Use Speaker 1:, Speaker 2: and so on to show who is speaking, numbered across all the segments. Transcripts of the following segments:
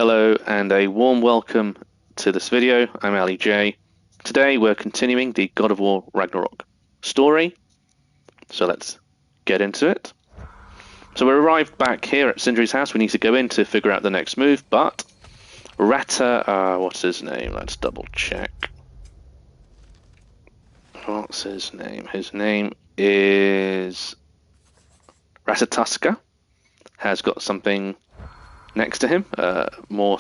Speaker 1: Hello and a warm welcome to this video. I'm Ali J. Today we're continuing the God of War Ragnarok story, so let's get into it. So we arrived back here at Sindri's house. We need to go in to figure out the next move, but what's his name? Let's double check. What's his name? His name is Ratatoskr. Has got something next to him, more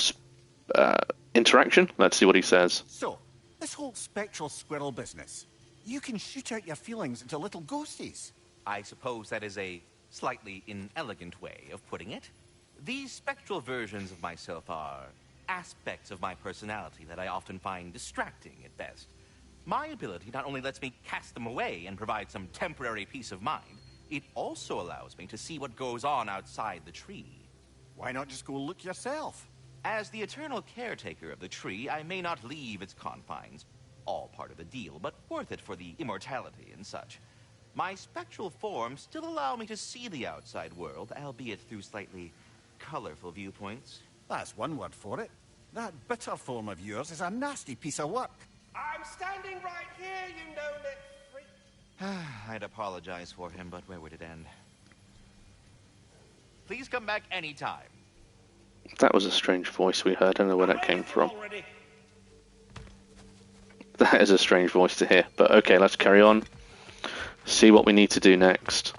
Speaker 1: interaction. Let's see what he says.
Speaker 2: So, this whole spectral squirrel business, you can shoot out your feelings into little ghosties.
Speaker 3: I suppose that is a slightly inelegant way of putting it. These spectral versions of myself are aspects of my personality that I often find distracting at best. My ability not only lets me cast them away and provide some temporary peace of mind, it also allows me to see what goes on outside the tree.
Speaker 2: Why not just go look yourself?
Speaker 3: As the eternal caretaker of the tree, I may not leave its confines. All part of the deal, but worth it for the immortality and such. My spectral forms still allow me to see the outside world, albeit through slightly colorful viewpoints.
Speaker 2: That's one word for it. That bitter form of yours is a nasty piece of work.
Speaker 4: I'm standing right here, you no-neck freak.
Speaker 3: I'd apologize for him, but where would it end? Please come back anytime.
Speaker 1: That was a strange voice we heard. I don't know where that came from. That is a strange voice to hear. But okay, let's carry on. See what we need to do next.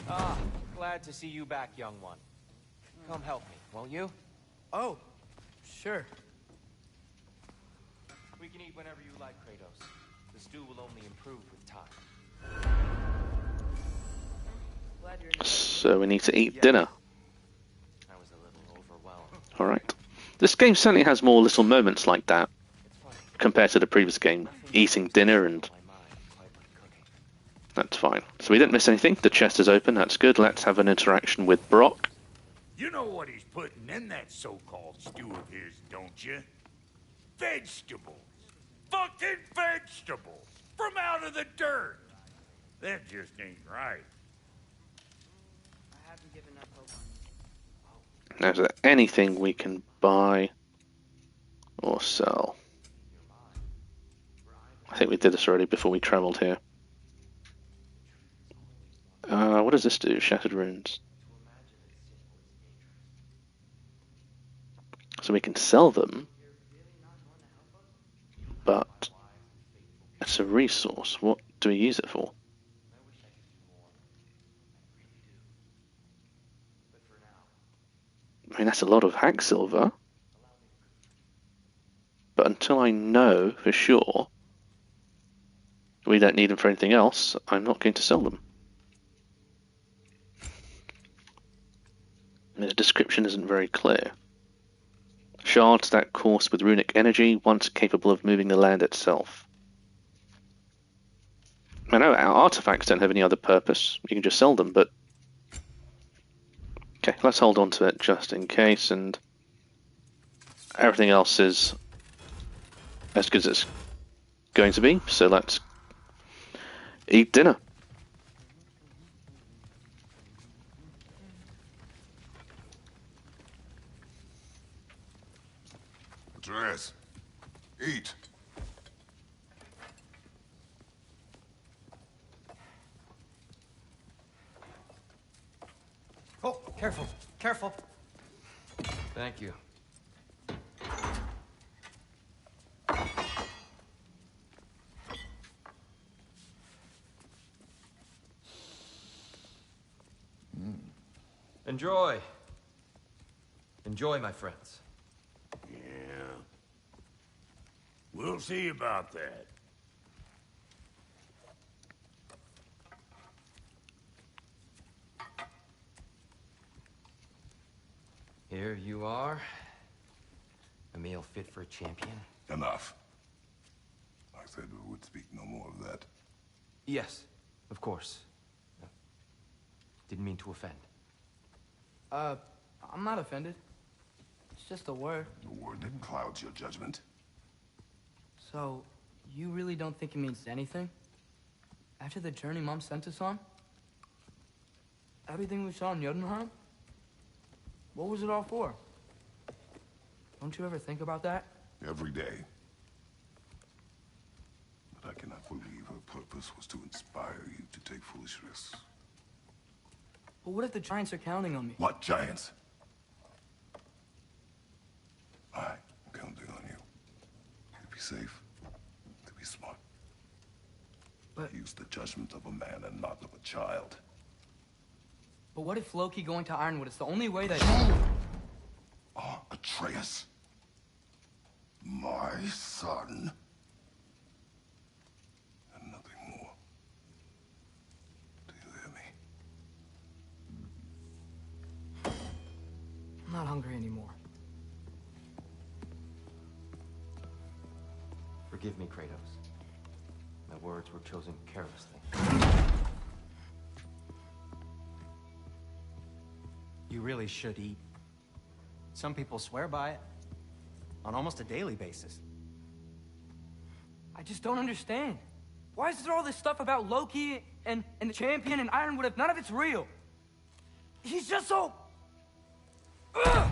Speaker 4: Ah, glad to see you back, young one. Come help me, won't you? Oh, sure. We can eat whenever you like, Kratos. The stew will only improve with time.
Speaker 1: So we need to eat dinner.
Speaker 4: I was a little overwhelmed.
Speaker 1: Alright. This game certainly has more little moments like that compared to the previous game. Eating dinner and... That's fine. So we didn't miss anything. The chest is open. That's good. Let's have an interaction with Brock.
Speaker 5: You know what he's putting in that so-called stew of his, don't you? Vegetables. Fucking vegetables. From out of the dirt. That just ain't right.
Speaker 4: I haven't given up hope on you.
Speaker 1: Now, is there anything we can buy or sell? I think we did this already before we travelled here. What does this do? Shattered runes. So we can sell them, but it's a resource. What do we use it for? I mean, that's a lot of hack silver, but until I know for sure we don't need them for anything else, I'm not going to sell them. The description isn't very clear. Shards that course with runic energy, once capable of moving the land itself. I know our artifacts don't have any other purpose. You can just sell them, but... Okay, let's hold on to it just in case, and everything else is as good as it's going to be, so let's eat dinner.
Speaker 6: Dress. Eat.
Speaker 4: Oh, careful, careful. Thank you. Enjoy. Enjoy, my friends.
Speaker 5: Yeah. We'll see about that.
Speaker 4: Here you are. A meal fit for a champion.
Speaker 6: Enough. I said we would speak no more of that.
Speaker 4: Yes, of course. Didn't mean to offend. I'm not offended. It's just a word.
Speaker 6: The word that clouds your judgment.
Speaker 7: So, you really don't think it means anything? After the journey Mom sent us on? Everything we saw in Jotunheim? What was it all for? Don't you ever think about that?
Speaker 6: Every day. But I cannot believe her purpose was to inspire you to take foolish risks.
Speaker 7: But what if the Giants are counting on me?
Speaker 6: What giants? I'm counting on you. To be safe, to be smart.
Speaker 7: But-
Speaker 6: Use the judgment of a man and not of a child.
Speaker 7: But what if Loki going to Ironwood is the only way that...
Speaker 6: Oh, Atreus. My son. And nothing more. Do you hear me?
Speaker 7: I'm not hungry anymore.
Speaker 4: Forgive me, Kratos. My words were chosen carelessly.
Speaker 8: You really should eat. Some people swear by it. On almost a daily basis.
Speaker 7: I just don't understand. Why is there all this stuff about Loki and the champion and Ironwood if none of it's real? He's just so... Ugh!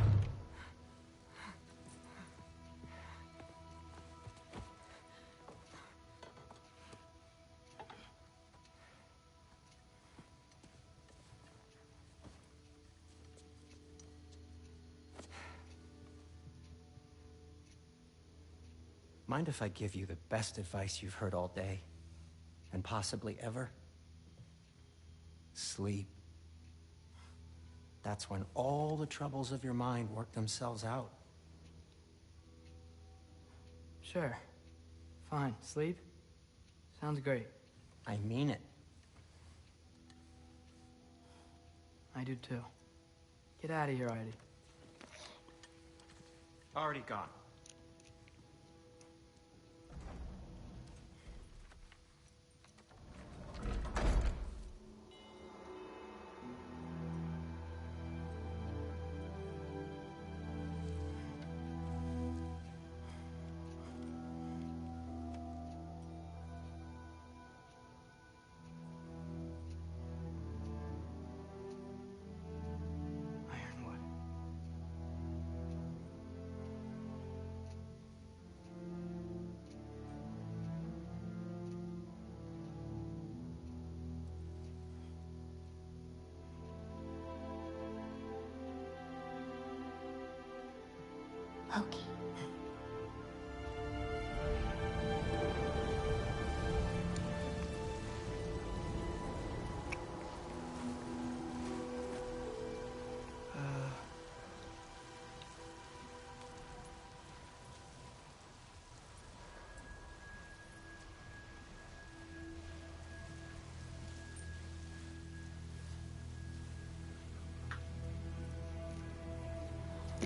Speaker 8: Mind if I give you the best advice you've heard all day? And possibly ever? Sleep. That's when all the troubles of your mind work themselves out.
Speaker 7: Sure. Fine. Sleep? Sounds great.
Speaker 8: I mean it.
Speaker 7: I do too. Get out of here, Heidi.
Speaker 8: Already gone.
Speaker 7: Ironwood.
Speaker 9: Loki.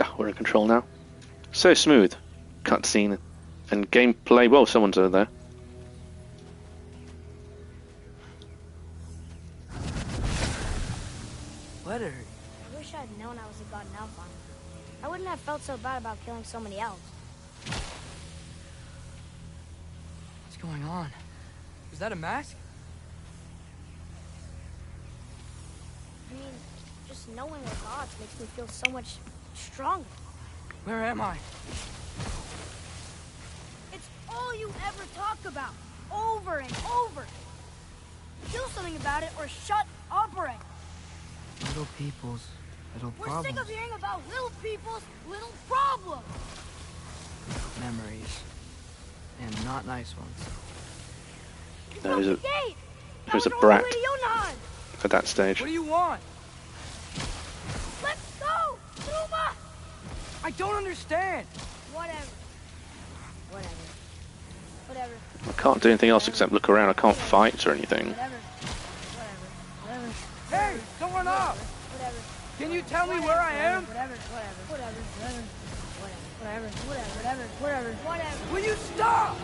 Speaker 1: Ah, we're in control now. So smooth. Cutscene and gameplay. Whoa, someone's over there.
Speaker 7: Let her.
Speaker 9: I wish I'd known I was a god in Alphon. I wouldn't have felt so bad about killing so many elves.
Speaker 7: What's going on? Is that a mask?
Speaker 9: I mean, just knowing we're gods makes me feel so much stronger.
Speaker 7: Where am I?
Speaker 9: It's all you ever talk about, over and over. Do something about it or shut up already.
Speaker 7: Little people's little
Speaker 9: We're
Speaker 7: problems.
Speaker 9: sick of hearing about little people's little problems.
Speaker 7: Memories. And not nice ones.
Speaker 9: You
Speaker 1: No,
Speaker 9: broke
Speaker 1: he's
Speaker 9: the
Speaker 1: a-
Speaker 9: gate.
Speaker 1: he was
Speaker 9: That
Speaker 1: a
Speaker 9: was
Speaker 1: brat.
Speaker 9: all the way to Jotunheim.
Speaker 1: At that stage.
Speaker 7: What do you want?
Speaker 9: Let's go, Zuma.
Speaker 7: I don't understand.
Speaker 9: Whatever. Whatever. Whatever.
Speaker 1: I can't do anything else except look around. I can't fight or anything.
Speaker 9: Whatever. Whatever.
Speaker 7: Hey, don't run off!
Speaker 9: Whatever.
Speaker 7: Can you tell me where I am?
Speaker 9: Whatever. Whatever. Whatever. Whatever. Whatever.
Speaker 7: Will you stop?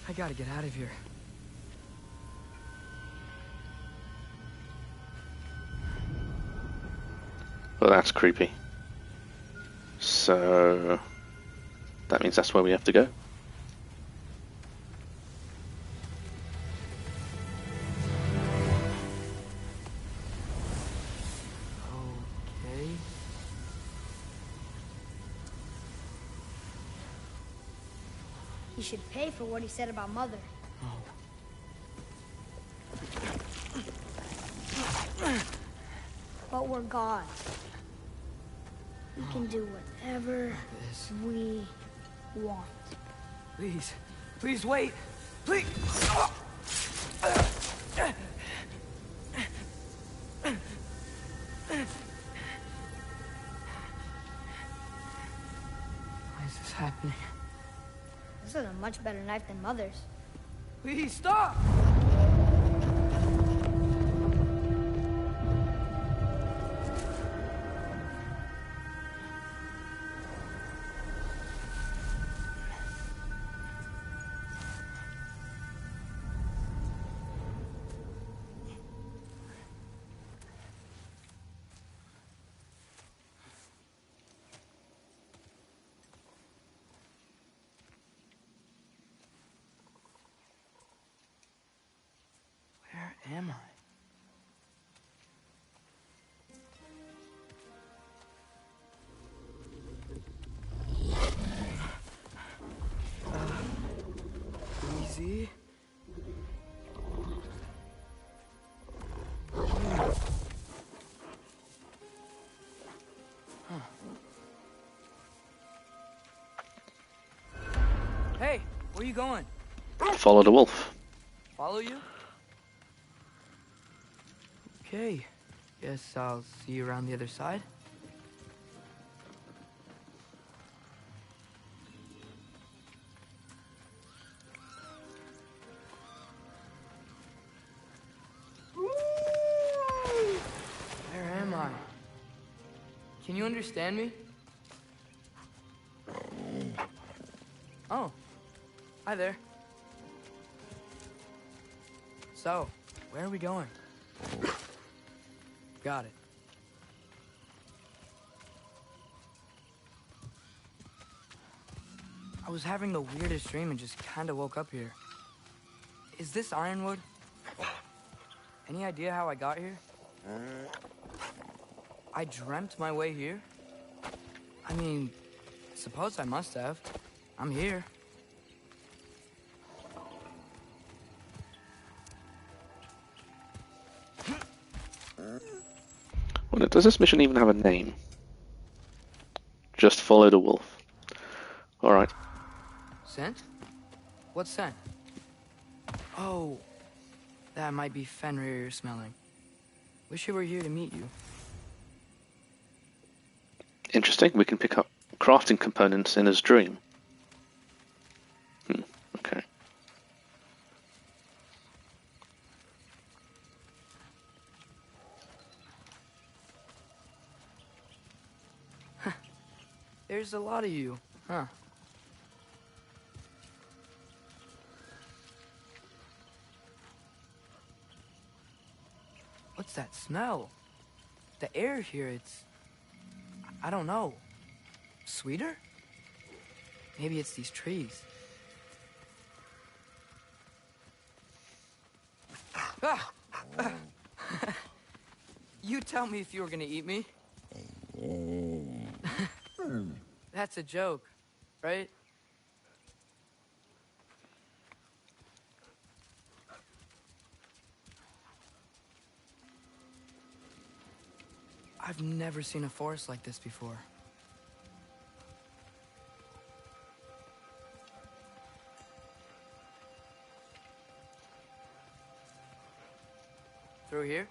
Speaker 7: I gotta get out of here.
Speaker 1: But that's creepy. So that means that's where we have to go.
Speaker 7: Okay.
Speaker 9: He should pay for what he said about Mother. But we're gods. We can do whatever we want.
Speaker 7: Please. Please wait. Please. Why is this happening?
Speaker 9: This is a much better knife than Mother's.
Speaker 7: Please stop! Where am I? Easy. Hey, where you going?
Speaker 1: Follow the wolf.
Speaker 7: Follow you? Okay. Guess I'll see you around the other side. Where am I? Can you understand me? Oh. Hi there. So, where are we going? Got it. I was having the weirdest dream and just kind of woke up here. Is this Ironwood? Any idea how I got here? I dreamt my way here? I mean, suppose I must have. I'm here.
Speaker 1: Well, does this mission even have a name? Just follow the wolf. Alright.
Speaker 7: Scent? What scent? Oh, that might be Fenrir you're smelling. Wish he were here to meet you.
Speaker 1: Interesting. We can pick up crafting components in his dream. Okay.
Speaker 7: There's a lot of you, huh? What's that smell? The air here, I don't know. Sweeter? Maybe it's these trees. Ah! You tell me if you were gonna eat me. That's a joke, right? I've never seen a forest like this before. Through here?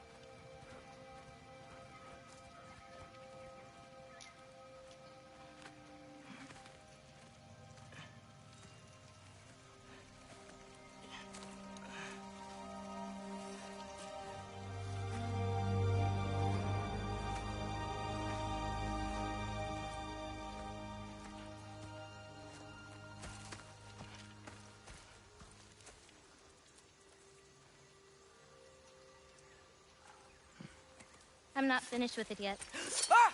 Speaker 10: I'm not finished with it yet.
Speaker 7: Ah!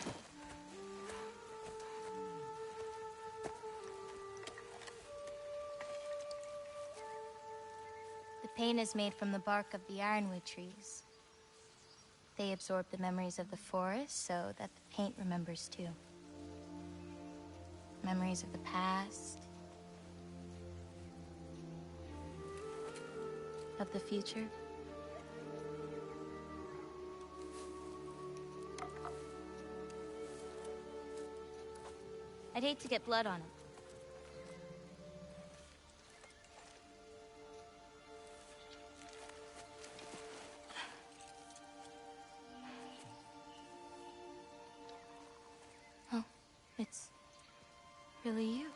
Speaker 10: The paint is made from the bark of the ironwood trees. They absorb the memories of the forest so that the paint remembers too. Memories of the past, of the future. I'd hate to get blood on it. Oh, it's really you.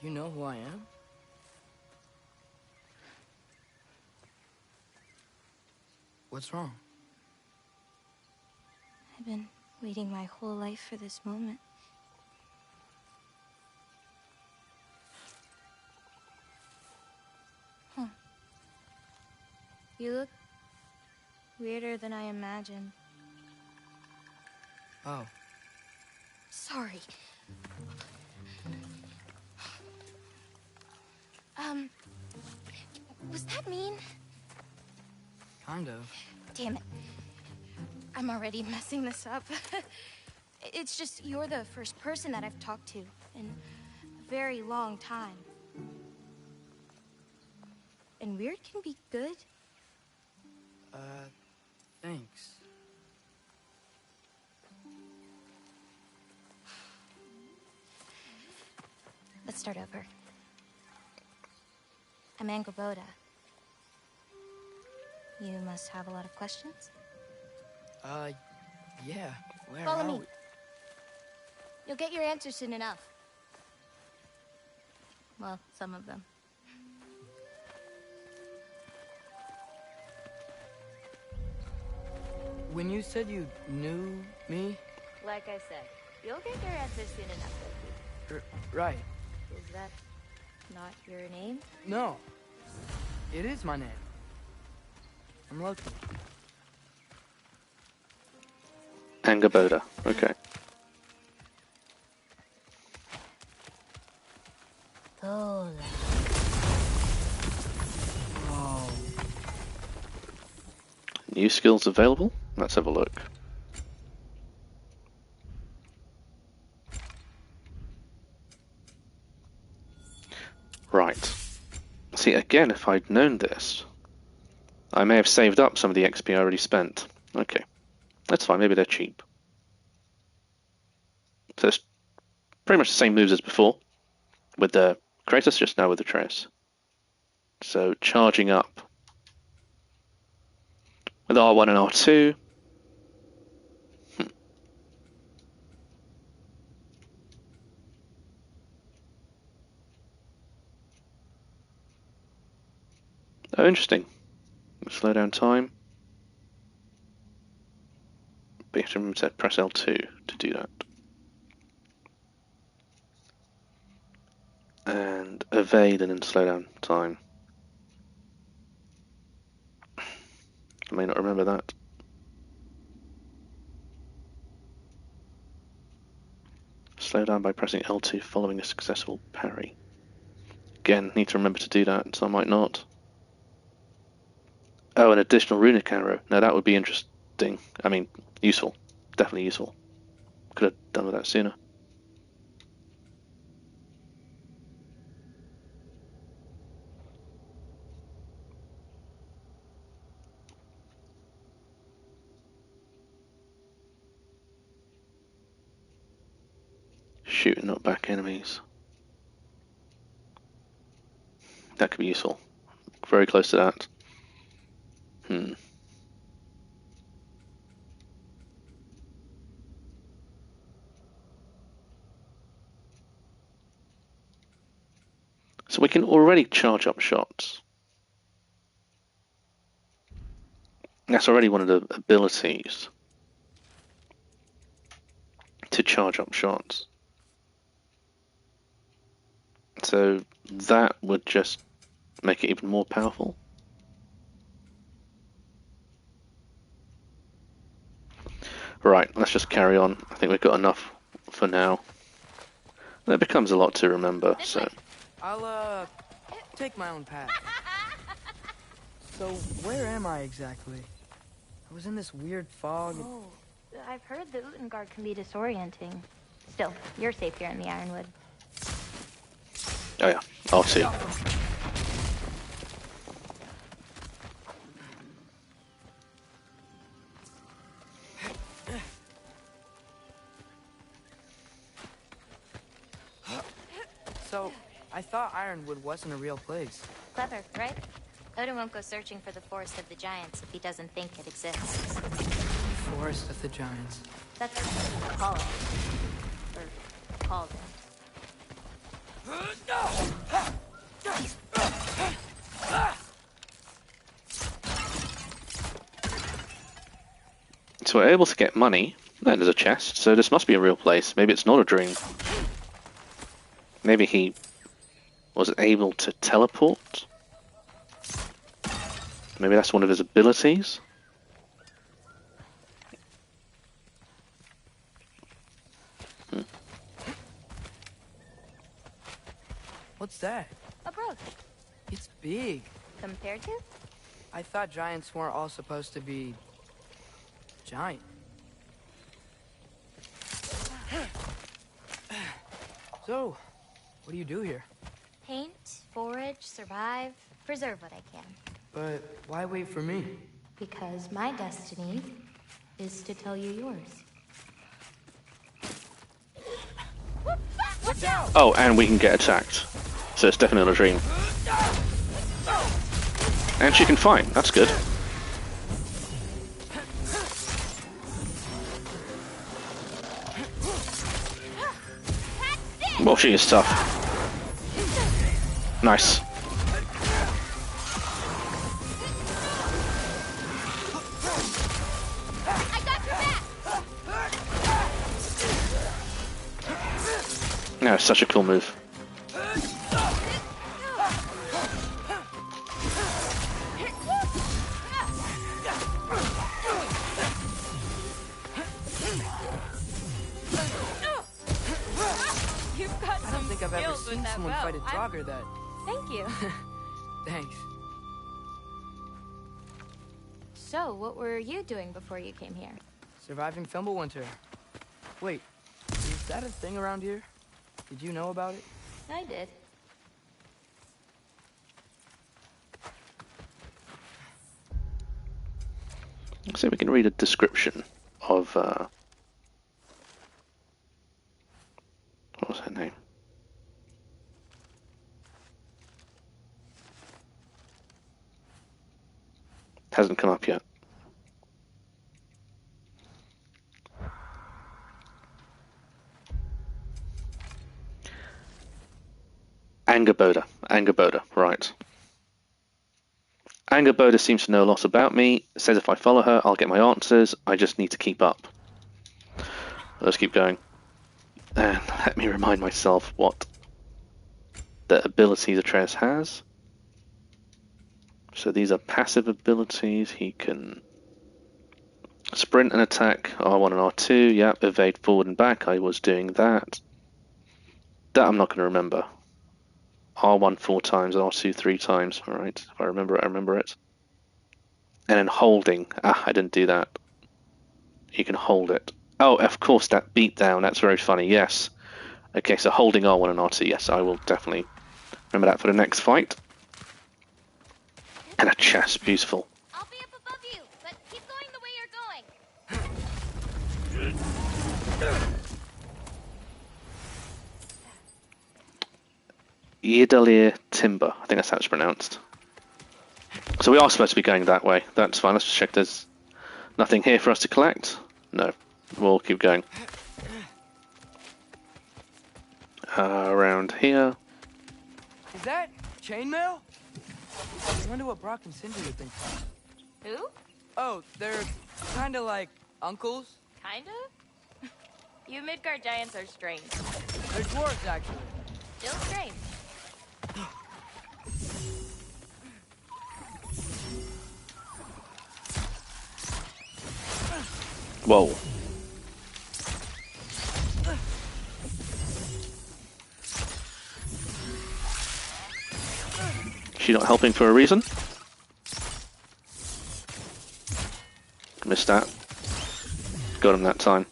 Speaker 7: You know who I am? What's wrong?
Speaker 10: I've been waiting my whole life for this moment. Huh. You look weirder than I imagined.
Speaker 7: Oh.
Speaker 10: Sorry. Was that mean?
Speaker 7: Kind of.
Speaker 10: Damn it. I'm already messing this up. It's just you're the first person that I've talked to in a very long time. And weird can be good.
Speaker 7: Thanks.
Speaker 10: Let's start over. I'm Angerboda. You must have a lot of questions?
Speaker 7: Yeah. Where
Speaker 10: Follow
Speaker 7: are
Speaker 10: me.
Speaker 7: we?
Speaker 10: You'll get your answers soon enough. Well, some of them.
Speaker 7: When you said you knew me?
Speaker 10: Like I said, you'll get your answers soon enough, Loki.
Speaker 7: Right.
Speaker 10: Is that not your name?
Speaker 7: No. It is my name. I'm Loki.
Speaker 1: Angerboda. Okay.
Speaker 10: Tola.
Speaker 7: Oh.
Speaker 1: New skills available? Let's have a look. Right. See, again, if I'd known this, I may have saved up some of the XP I already spent. Okay. That's fine, maybe they're cheap. So it's pretty much the same moves as before, with the Kratos, just now with the Atreus. So charging up with R1 and R2. Oh, interesting. Slow down time. But you have to remember to press L2 to do that. And evade and then slow down time. I may not remember that. Slow down by pressing L2 following a successful parry. Again, need to remember to do that, so I might not. Oh, an additional runic arrow. Now that would be interesting. I mean, useful. Definitely useful. Could have done with that sooner. Shoot and knock back enemies. That could be useful. Very close to that. So we can already charge up shots. That's already one of the abilities to charge up shots. So that would just make it even more powerful. Right, let's just carry on. I think we've got enough for now. It becomes a lot to remember, so...
Speaker 7: I'll, take my own path. So, where am I exactly? I was in this weird fog.
Speaker 10: Oh, I've heard the Utengard can be disorienting. Still, you're safe here in the Ironwood.
Speaker 1: Oh yeah, R2.
Speaker 7: So, I thought Ironwood wasn't a real place.
Speaker 10: Clever, right? Odin won't go searching for the Forest of the Giants if he doesn't think it exists.
Speaker 7: Forest of the Giants.
Speaker 10: That's what they call it. Or called it.
Speaker 1: So we're able to get money. And there's a chest, so this must be a real place. Maybe it's not a dream. Maybe he was able to teleport. Maybe that's one of his abilities.
Speaker 7: What's that?
Speaker 10: A brooch.
Speaker 7: It's big.
Speaker 10: Compared to?
Speaker 7: I thought giants weren't all supposed to be... giant. So, what do you do here?
Speaker 10: Paint, forage, survive, preserve what I can.
Speaker 7: But why wait for me?
Speaker 10: Because my destiny is to tell you yours.
Speaker 7: Watch out!
Speaker 1: Oh, and we can get attacked. So it's definitely not a dream. And she can fight, that's good. Well, she is tough. Nice. No, it's such a cool move.
Speaker 7: I don't think I've ever seen someone fight a Draugr that...
Speaker 10: Thank you.
Speaker 7: Thanks.
Speaker 10: So, what were you doing before you came here?
Speaker 7: Surviving Fimbulwinter. Wait, is that a thing around here? Did you know about it?
Speaker 10: I did.
Speaker 1: So we can read a description of what was her name? Hasn't come up yet. Angerboda, right. Angerboda seems to know a lot about me. Says if I follow her, I'll get my answers. I just need to keep up. Let's keep going. And let me remind myself what the abilities Atreus has. So these are passive abilities. He can sprint and attack R1 and R2. Yep, evade forward and back. I was doing that. That I'm not going to remember. R1 4 times, R2 3 times. Alright, if I remember it, I remember it. And then holding. Ah, I didn't do that. You can hold it. Oh, of course, that beatdown. That's very funny, yes. Okay, so holding R1 and R2, yes, I will definitely remember that for the next fight. And a chest, beautiful.
Speaker 10: I'll be up above you, but keep going the way you're going.
Speaker 1: Ydalir Timber, I think that's how it's pronounced. So we are supposed to be going that way. That's fine, let's just check there's nothing here for us to collect. No, we'll keep going. Around here.
Speaker 7: Is that chainmail? I wonder what Brock and Cindy would think.
Speaker 10: Who?
Speaker 7: Oh, they're kind of like uncles.
Speaker 10: Kind of? You Midgard giants are strange.
Speaker 7: They're dwarves, actually.
Speaker 10: Still strange.
Speaker 1: Whoa. she not helping for a reason? Missed that. Got him that time.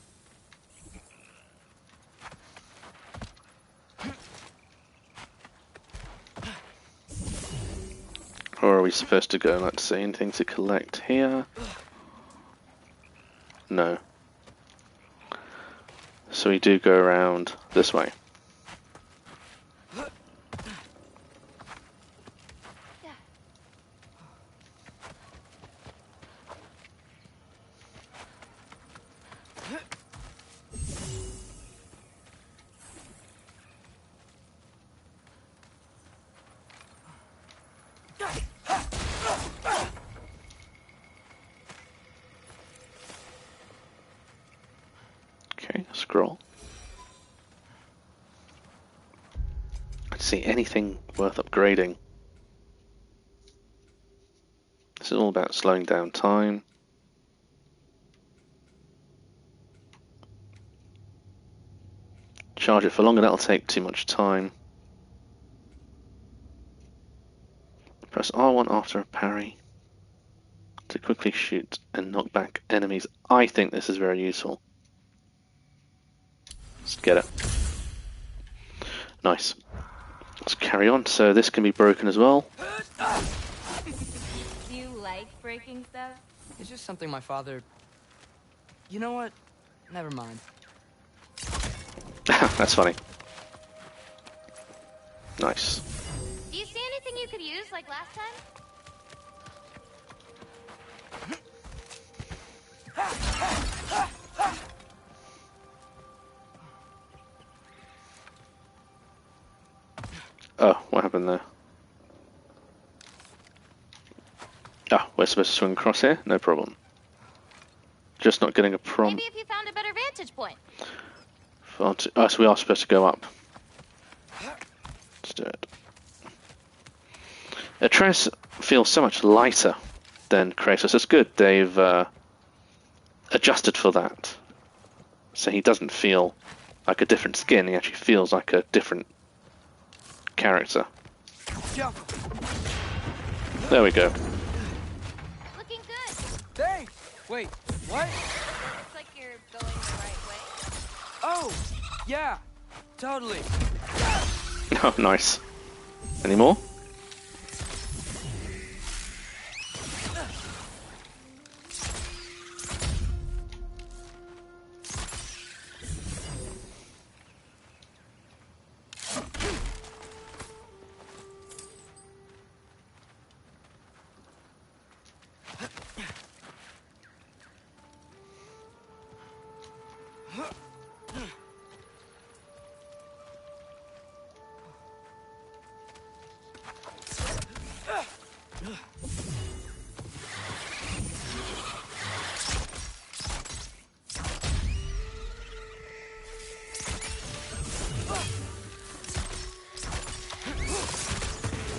Speaker 1: Where are we supposed to go? Let's see. Anything to collect here? No. So we do go around this way. Okay, scroll. Let's see, anything worth upgrading. This is all about slowing down time. Charge it for longer, that'll take too much time. Press R1 after a parry to quickly shoot and knock back enemies. I think this is very useful. Let's get it. Nice. Let's carry on. So this can be broken as well.
Speaker 10: Do you like breaking stuff?
Speaker 7: It's just something my father... You know what? Never mind.
Speaker 1: That's funny. Nice.
Speaker 10: Do you see anything you could use like last time?
Speaker 1: Oh, what happened there? Ah, we're supposed to swing across here? No problem. Just not getting a prompt.
Speaker 10: Maybe if you found a better vantage point.
Speaker 1: Oh, so we are supposed to go up. Let's do it. Atreus feels so much lighter than Kratos. It's good they've adjusted for that. So he doesn't feel like a different skin, he actually feels like a different character. There we go.
Speaker 10: Looking good.
Speaker 7: Thanks! Wait, what?
Speaker 10: Looks like you're going the right way.
Speaker 7: Oh, yeah, totally.
Speaker 1: Oh, nice. Any more?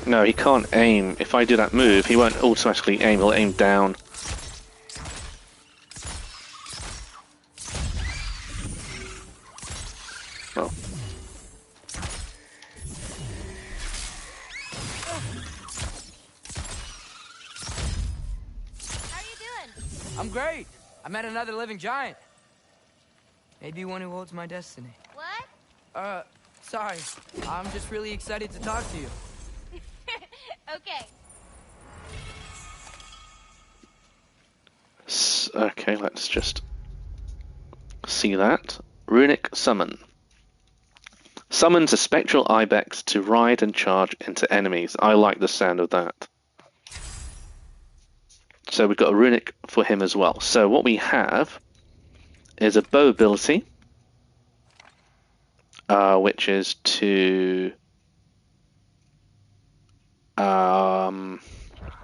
Speaker 1: No, he can't aim. If I do that move, he won't automatically aim. He'll aim down. Oh.
Speaker 10: How are you doing?
Speaker 7: I'm great. I met another living giant. Maybe one who holds my destiny.
Speaker 10: What?
Speaker 7: Sorry. I'm just really excited to talk to you.
Speaker 10: Okay.
Speaker 1: Okay, let's just see that. Runic Summon. Summons a spectral ibex to ride and charge into enemies. I like the sound of that. So we've got a runic for him as well. So what we have is a bow ability, which is to...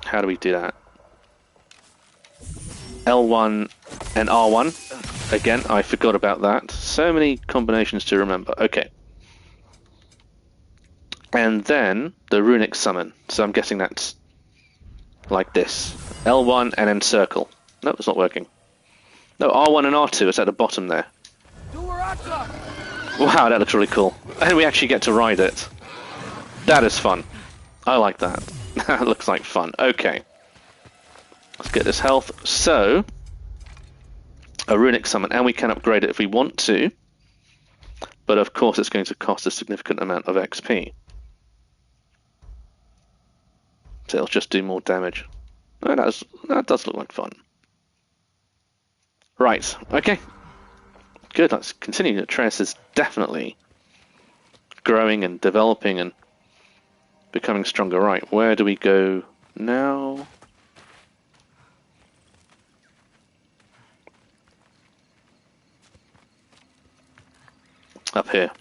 Speaker 1: how do we do that? L1 and R1. Again, I forgot about that. So many combinations to remember. Okay. And then the runic summon. So I'm guessing that's like this. L1 and then circle. No, it's not working. No, R1 and R2 is at the bottom there. Wow, that looks really cool. And we actually get to ride it. That is fun. I like that. That looks like fun. Okay. Let's get this health. So, a runic summon, and we can upgrade it if we want to. But of course it's going to cost a significant amount of XP. So it'll just do more damage. Oh, that does look like fun. Right, okay. Good, let's continue. Atreus is definitely growing and developing and becoming stronger. Right, where do we go now? Up here.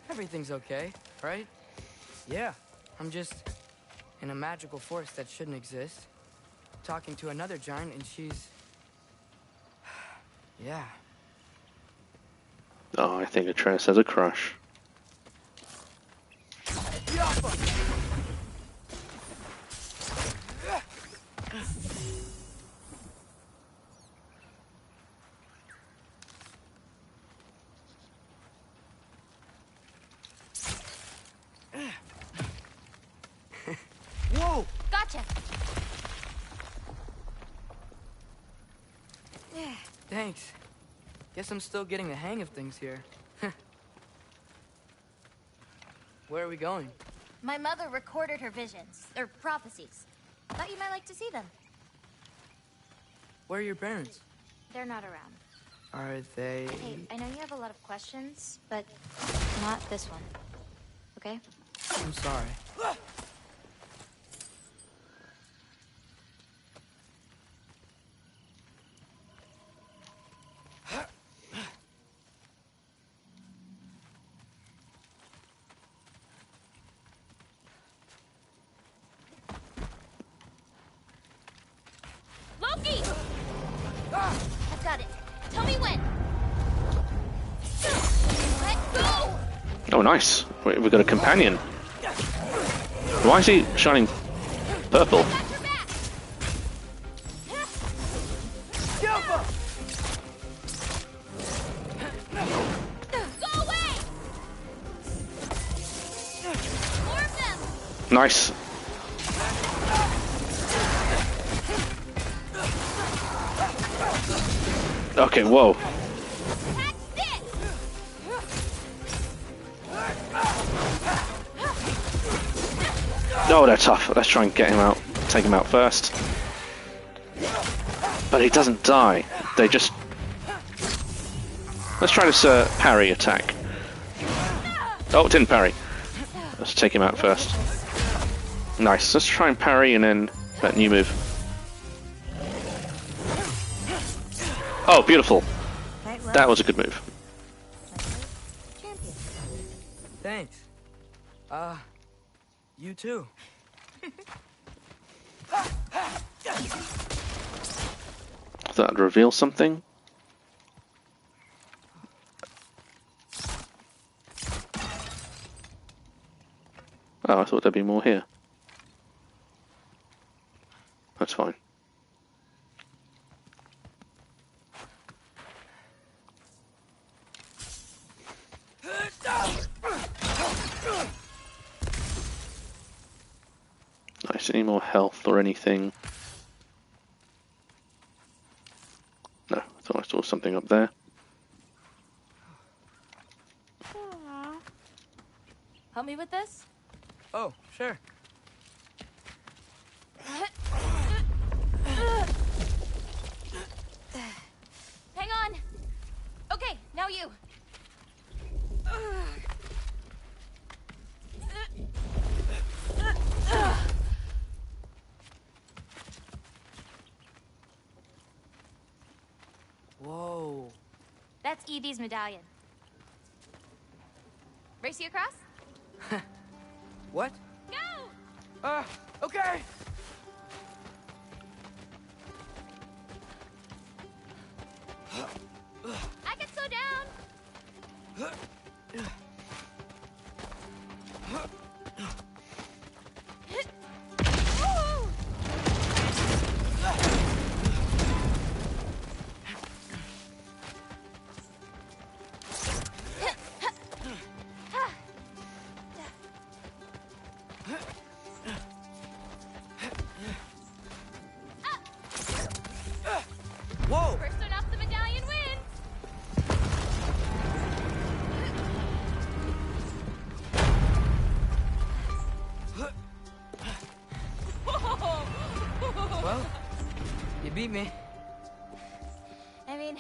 Speaker 7: Everything's okay, right? Yeah, I'm just in a magical force that shouldn't exist. Talking to another giant and she's... yeah.
Speaker 1: Oh, I think Atreus has a crush.
Speaker 7: Whoa!
Speaker 10: Gotcha.
Speaker 7: Thanks. Guess I'm still getting the hang of things here. Where are we going?
Speaker 10: My mother recorded her visions, or prophecies. Thought you might like to see them.
Speaker 7: Where are your parents?
Speaker 10: They're not around.
Speaker 7: Are they...
Speaker 10: Hey, I know you have a lot of questions, but not this one. Okay?
Speaker 7: I'm sorry.
Speaker 10: Loki! I've got it. Tell me when. Let go!
Speaker 1: Oh, nice. We've got a companion. Why is he shining purple?
Speaker 10: Got your back. Go away! More of them!
Speaker 1: Nice. Okay, whoa. Oh, they're tough. Let's try and get him out. Take him out first. But he doesn't die. They just... Let's try this parry attack. Oh, it didn't parry. Let's take him out first. Nice. Let's try and parry and then that new move. Oh, beautiful. That was a good move.
Speaker 7: Thanks. You too.
Speaker 1: That'd reveal something. Oh, I thought there'd be more here. That's fine. Nice. Any more health or anything? No, I thought I saw something up there.
Speaker 10: Help me with this?
Speaker 7: Oh, sure.
Speaker 10: Hang on. Okay, now you.
Speaker 7: Whoa.
Speaker 10: That's Evie's medallion. Race you across?
Speaker 7: What?
Speaker 10: Go!
Speaker 7: Okay.
Speaker 10: I can slow down.
Speaker 7: beat me.
Speaker 11: I mean,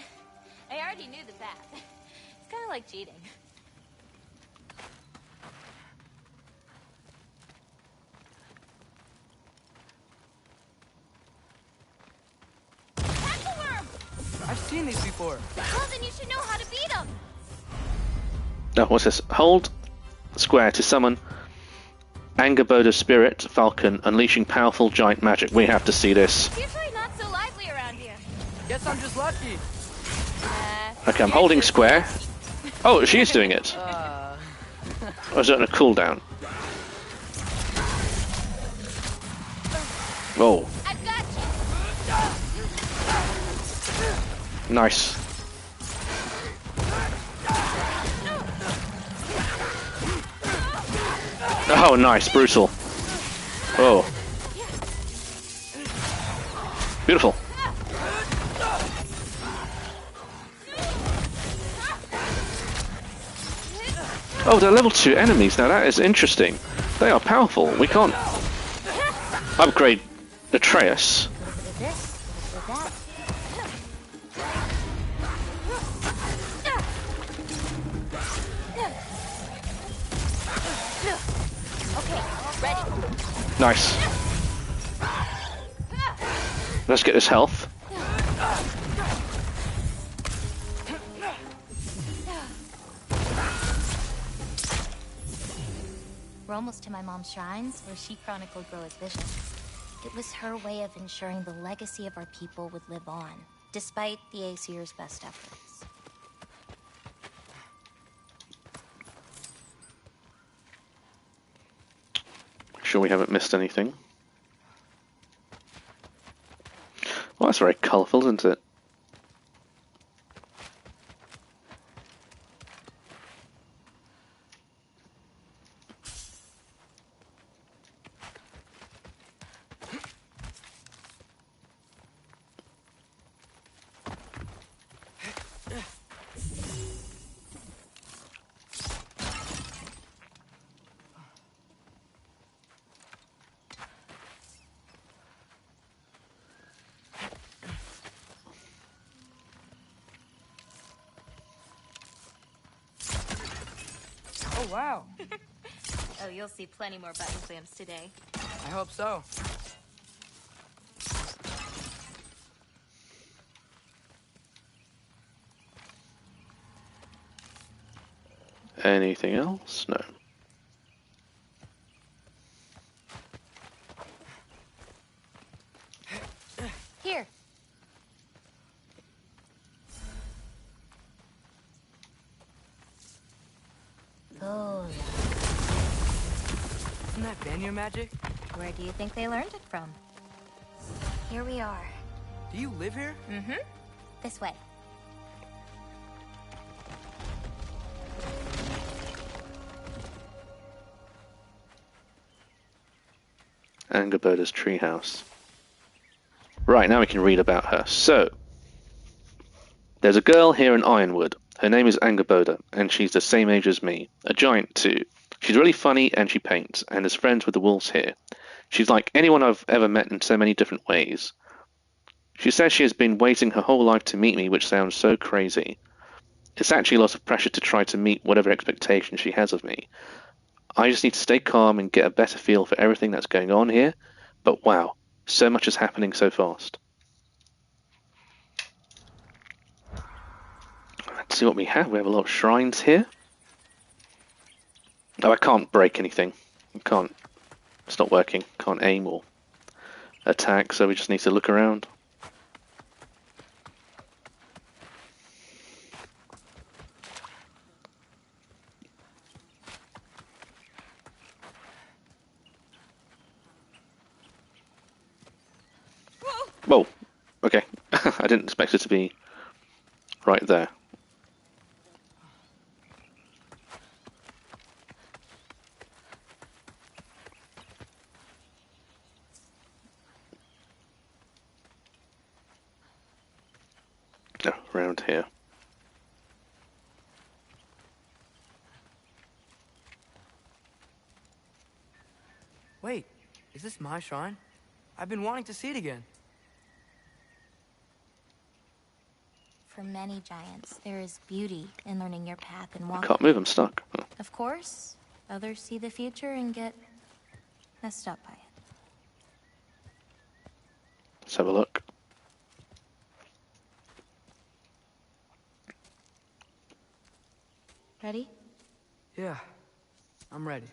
Speaker 11: I already knew the path. It's kind of like cheating.
Speaker 7: I've seen these before.
Speaker 11: Well, then you should know how to beat them.
Speaker 1: Oh, what's this? Hold square to summon Angerboda's spirit, Falcon, unleashing powerful giant magic. We have to see this.
Speaker 11: It's usually not so lively around here.
Speaker 7: Guess I'm just lucky.
Speaker 1: Okay, I'm holding square. Oh, she's doing it. Or is it on a cooldown? Oh.
Speaker 11: I've got you.
Speaker 1: Nice. Oh, nice. Brutal. Oh. Beautiful. Oh, they're level 2 enemies now. That is interesting. They are powerful. We can't upgrade Atreus. Nice. Let's get this health.
Speaker 11: We're almost to my mom's shrines, where she chronicled Groa's visions. It was her way of ensuring the legacy of our people would live on, despite the Aesir's best efforts.
Speaker 1: Sure we haven't missed anything. Well, that's very colourful, isn't it?
Speaker 7: Oh, wow.
Speaker 11: Oh, you'll see plenty more button clamps today.
Speaker 7: I hope so.
Speaker 1: Anything else? No.
Speaker 11: Here. Oh,
Speaker 7: Isn't that Vanir magic?
Speaker 11: where do you think they learned it from? Here we are.
Speaker 7: Do you live here?
Speaker 11: Mm-hmm. This way.
Speaker 1: Angerboda's treehouse. Right, now we can read about her. So, there's a girl here in Ironwood. Her name is Angerboda, and she's the same age as me. A giant, too. She's really funny, and she paints, and is friends with the wolves here. She's like anyone I've ever met in so many different ways. She says she has been waiting her whole life to meet me, which sounds so crazy. It's actually a lot of pressure to try to meet whatever expectations she has of me. I just need to stay calm and get a better feel for everything that's going on here. But wow, so much is happening so fast. Let's see what we have. We have a lot of shrines here. Oh, I can't break anything. I can't. It's not working. Can't aim or attack, so we just need to look around. Whoa, okay. I didn't expect it to be right there. No, around here.
Speaker 7: Wait, is this my shrine? I've been wanting to see it again.
Speaker 11: For many giants, there is beauty in learning your path and
Speaker 1: I
Speaker 11: walking.
Speaker 1: can't move, I'm stuck. Oh.
Speaker 11: Of course, others see the future and get messed up by it.
Speaker 1: Let's have a look.
Speaker 11: Ready?
Speaker 7: Yeah, I'm ready.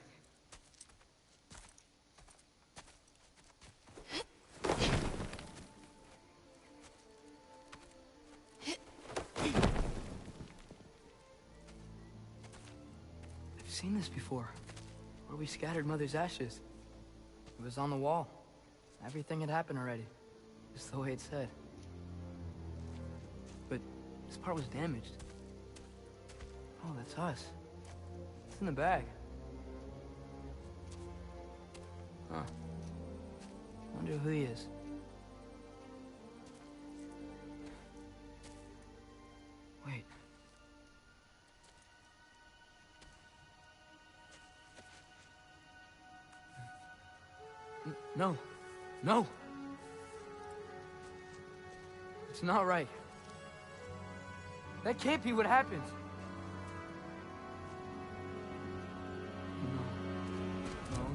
Speaker 7: I've seen this before, where we scattered Mother's ashes. It was on the wall. Everything had happened already, just the way it said. But this part was damaged. Oh, that's us. It's in the bag. Huh. Wonder who he is. Wait. No. No! It's not right. That can't be what happened.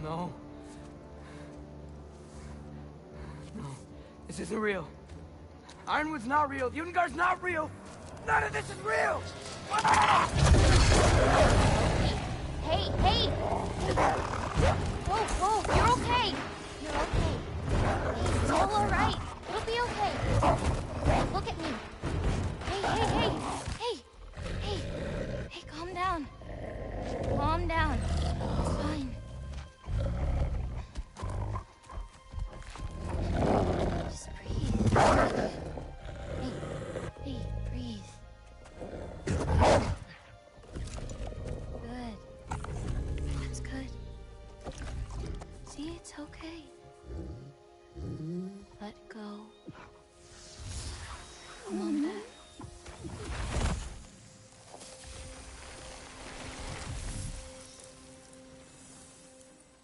Speaker 7: No. No. This isn't real. Ironwood's not real. Ungar's not real. None of this is real!
Speaker 11: Hey! Whoa, you're okay. You're okay. It's all alright. It'll be okay. Look at me. Hey, calm down. Calm down. It's fine. Just breathe. Hey, breathe. Good. That's good. See, it's okay. Let go. Come on back.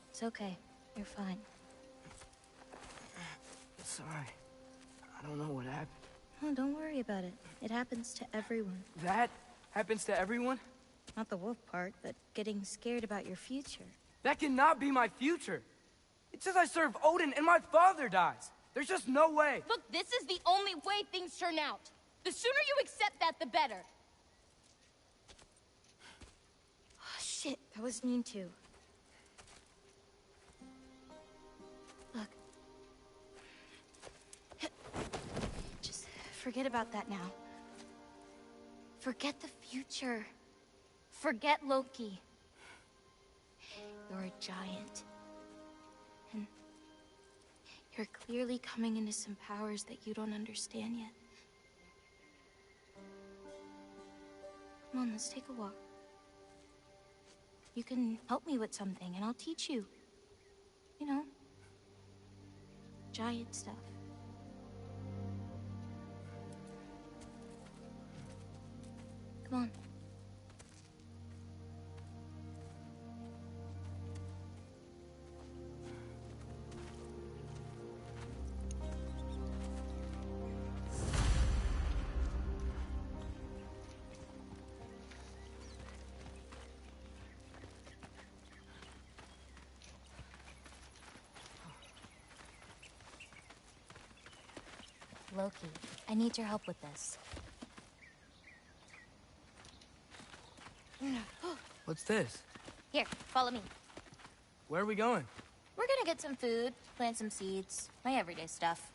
Speaker 11: It's okay. You're fine.
Speaker 7: Sorry. I don't know what happened.
Speaker 11: Oh, don't worry about it. It happens to everyone.
Speaker 7: That happens to everyone?
Speaker 11: Not the wolf part, but getting scared about your future.
Speaker 7: That cannot be my future. It says I serve Odin and my father dies. There's just no way.
Speaker 10: Look, this is the only way things turn out. The sooner you accept that, the better.
Speaker 11: Oh, shit, that was mean too. Look. Just forget about that now. Forget the future. Forget Loki. You're a giant. And you're clearly coming into some powers that you don't understand yet. Come on, let's take a walk. You can help me with something, and I'll teach you. You know, giant stuff. Come on. Loki, I need your help with this.
Speaker 7: What's this?
Speaker 11: Here, follow me.
Speaker 7: Where are we going?
Speaker 11: We're gonna get some food, plant some seeds, my everyday stuff.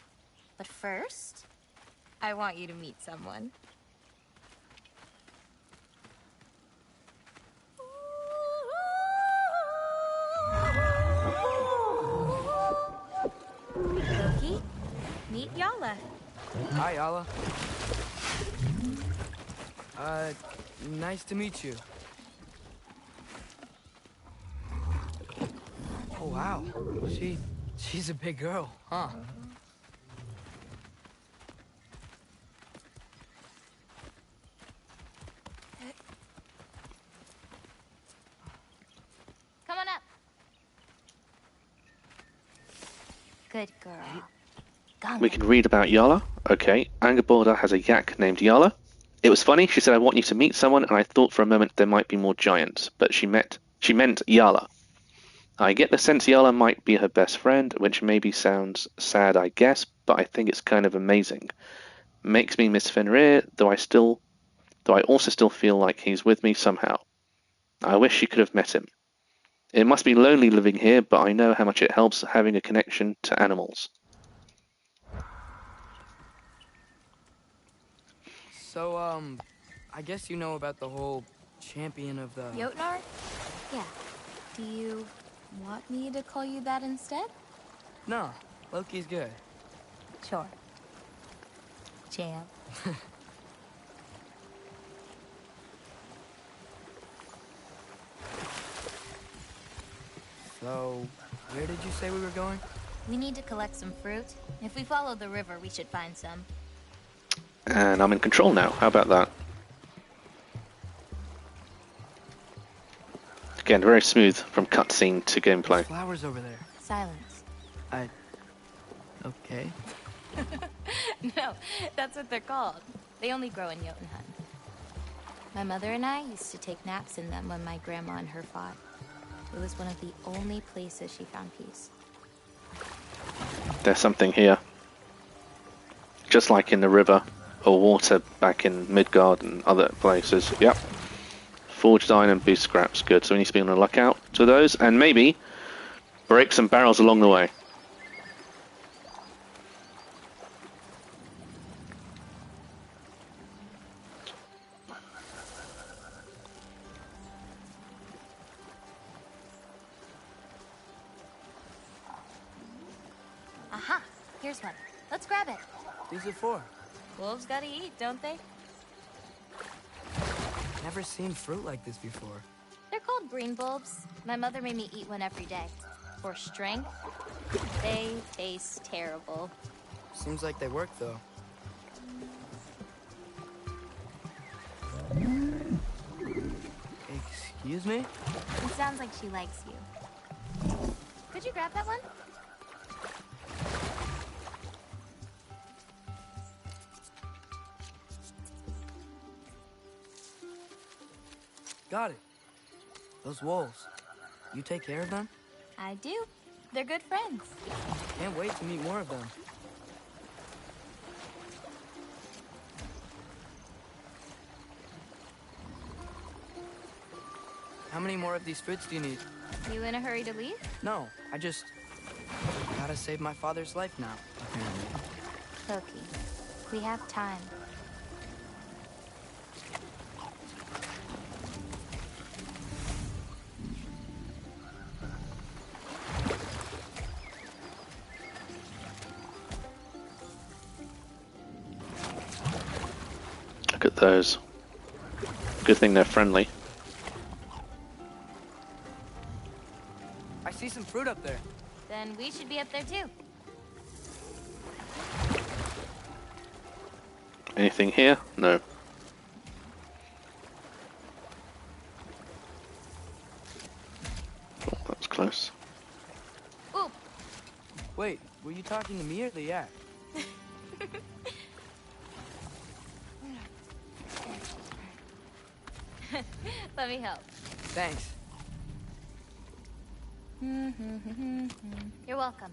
Speaker 11: But first, I want you to meet someone. Loki, meet Yala.
Speaker 7: Hi, Yala. Nice to meet you. Oh, wow. She's a big girl, huh?
Speaker 11: Come on up. Good girl.
Speaker 1: We can read about Yala. Okay, Angerborda has a yak named Yala. It was funny. She said, "I want you to meet someone," and I thought for a moment there might be more giants, but she meant Yala. I get the sense Yala might be her best friend, which maybe sounds sad, I guess, but I think it's kind of amazing. Makes me miss Fenrir, though I also still feel like he's with me somehow. I wish she could have met him. It must be lonely living here, but I know how much it helps having a connection to animals.
Speaker 7: So, I guess you know about the whole champion of the...
Speaker 11: Jotnar? Yeah. Do you want me to call you that instead?
Speaker 7: No, Loki's good.
Speaker 11: Sure. Champ.
Speaker 7: So, where did you say we were going?
Speaker 11: We need to collect some fruit. If we follow the river, we should find some.
Speaker 1: And I'm in control now. How about that? Again, very smooth from cutscene to gameplay.
Speaker 7: There's flowers over there.
Speaker 11: Silence.
Speaker 7: Okay.
Speaker 11: No, that's what they're called. They only grow in Jotunheim. My mother and I used to take naps in them when my grandma and her fought. It was one of the only places she found peace.
Speaker 1: There's something here. Just like in the river or water back in Midgard and other places. Yep. Forged iron and beast scraps. Good. So we need to be on the lookout for those and maybe break some barrels along the way.
Speaker 11: Aha! Here's one. Let's grab it.
Speaker 7: Who's it for?
Speaker 11: Wolves gotta eat, don't they?
Speaker 7: Never seen fruit like this before.
Speaker 11: They're called green bulbs. My mother made me eat one every day. For strength, they taste terrible.
Speaker 7: Seems like they work, though. Excuse me?
Speaker 11: It sounds like she likes you. Could you grab that one?
Speaker 7: Got it. Those wolves. You take care of them?
Speaker 11: I do. They're good friends.
Speaker 7: Can't wait to meet more of them. How many more of these fruits do you need?
Speaker 11: You in a hurry to leave?
Speaker 7: No, I just gotta save my father's life now, apparently.
Speaker 11: Loki, we have time.
Speaker 1: Look at those. Good thing they're friendly.
Speaker 7: I see some fruit up there.
Speaker 11: Then we should be up there too.
Speaker 1: Anything here? No. Oh, that was close.
Speaker 11: Ooh.
Speaker 7: Wait, were you talking to me or the yak?
Speaker 11: Let me help.
Speaker 7: Thanks.
Speaker 11: You're welcome.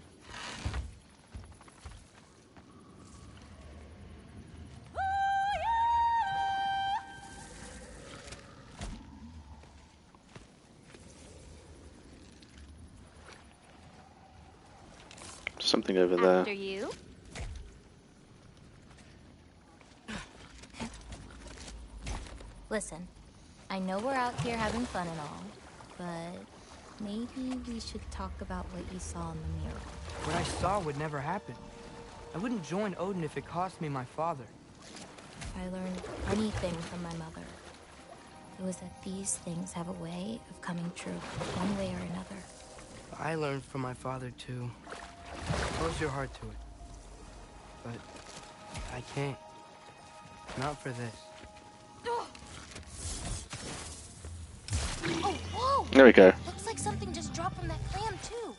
Speaker 1: Something over there.
Speaker 11: After you. Listen, I know we're out here having fun and all, but maybe we should talk about what you saw in the mirror.
Speaker 7: What I saw would never happen. I wouldn't join Odin if it cost me my father.
Speaker 11: I learned anything from my mother. It was that these things have a way of coming true, one way or another.
Speaker 7: I learned from my father, too. Close your heart to it. But I can't. Not for this.
Speaker 11: Oh, whoa!
Speaker 1: There we go.
Speaker 11: Looks like something just dropped from that clam, too.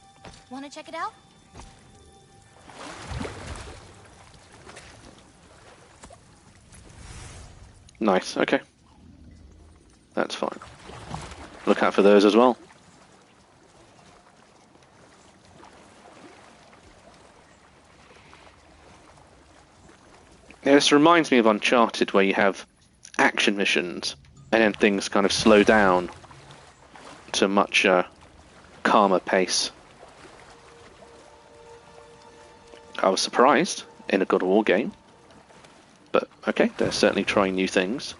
Speaker 11: Want to check it out?
Speaker 1: Nice, okay. That's fine. Look out for those as well. Yeah, this reminds me of Uncharted, where you have action missions, and then things kind of slow down to a much calmer pace. I was surprised in a God of War game, but okay, they're certainly trying new things.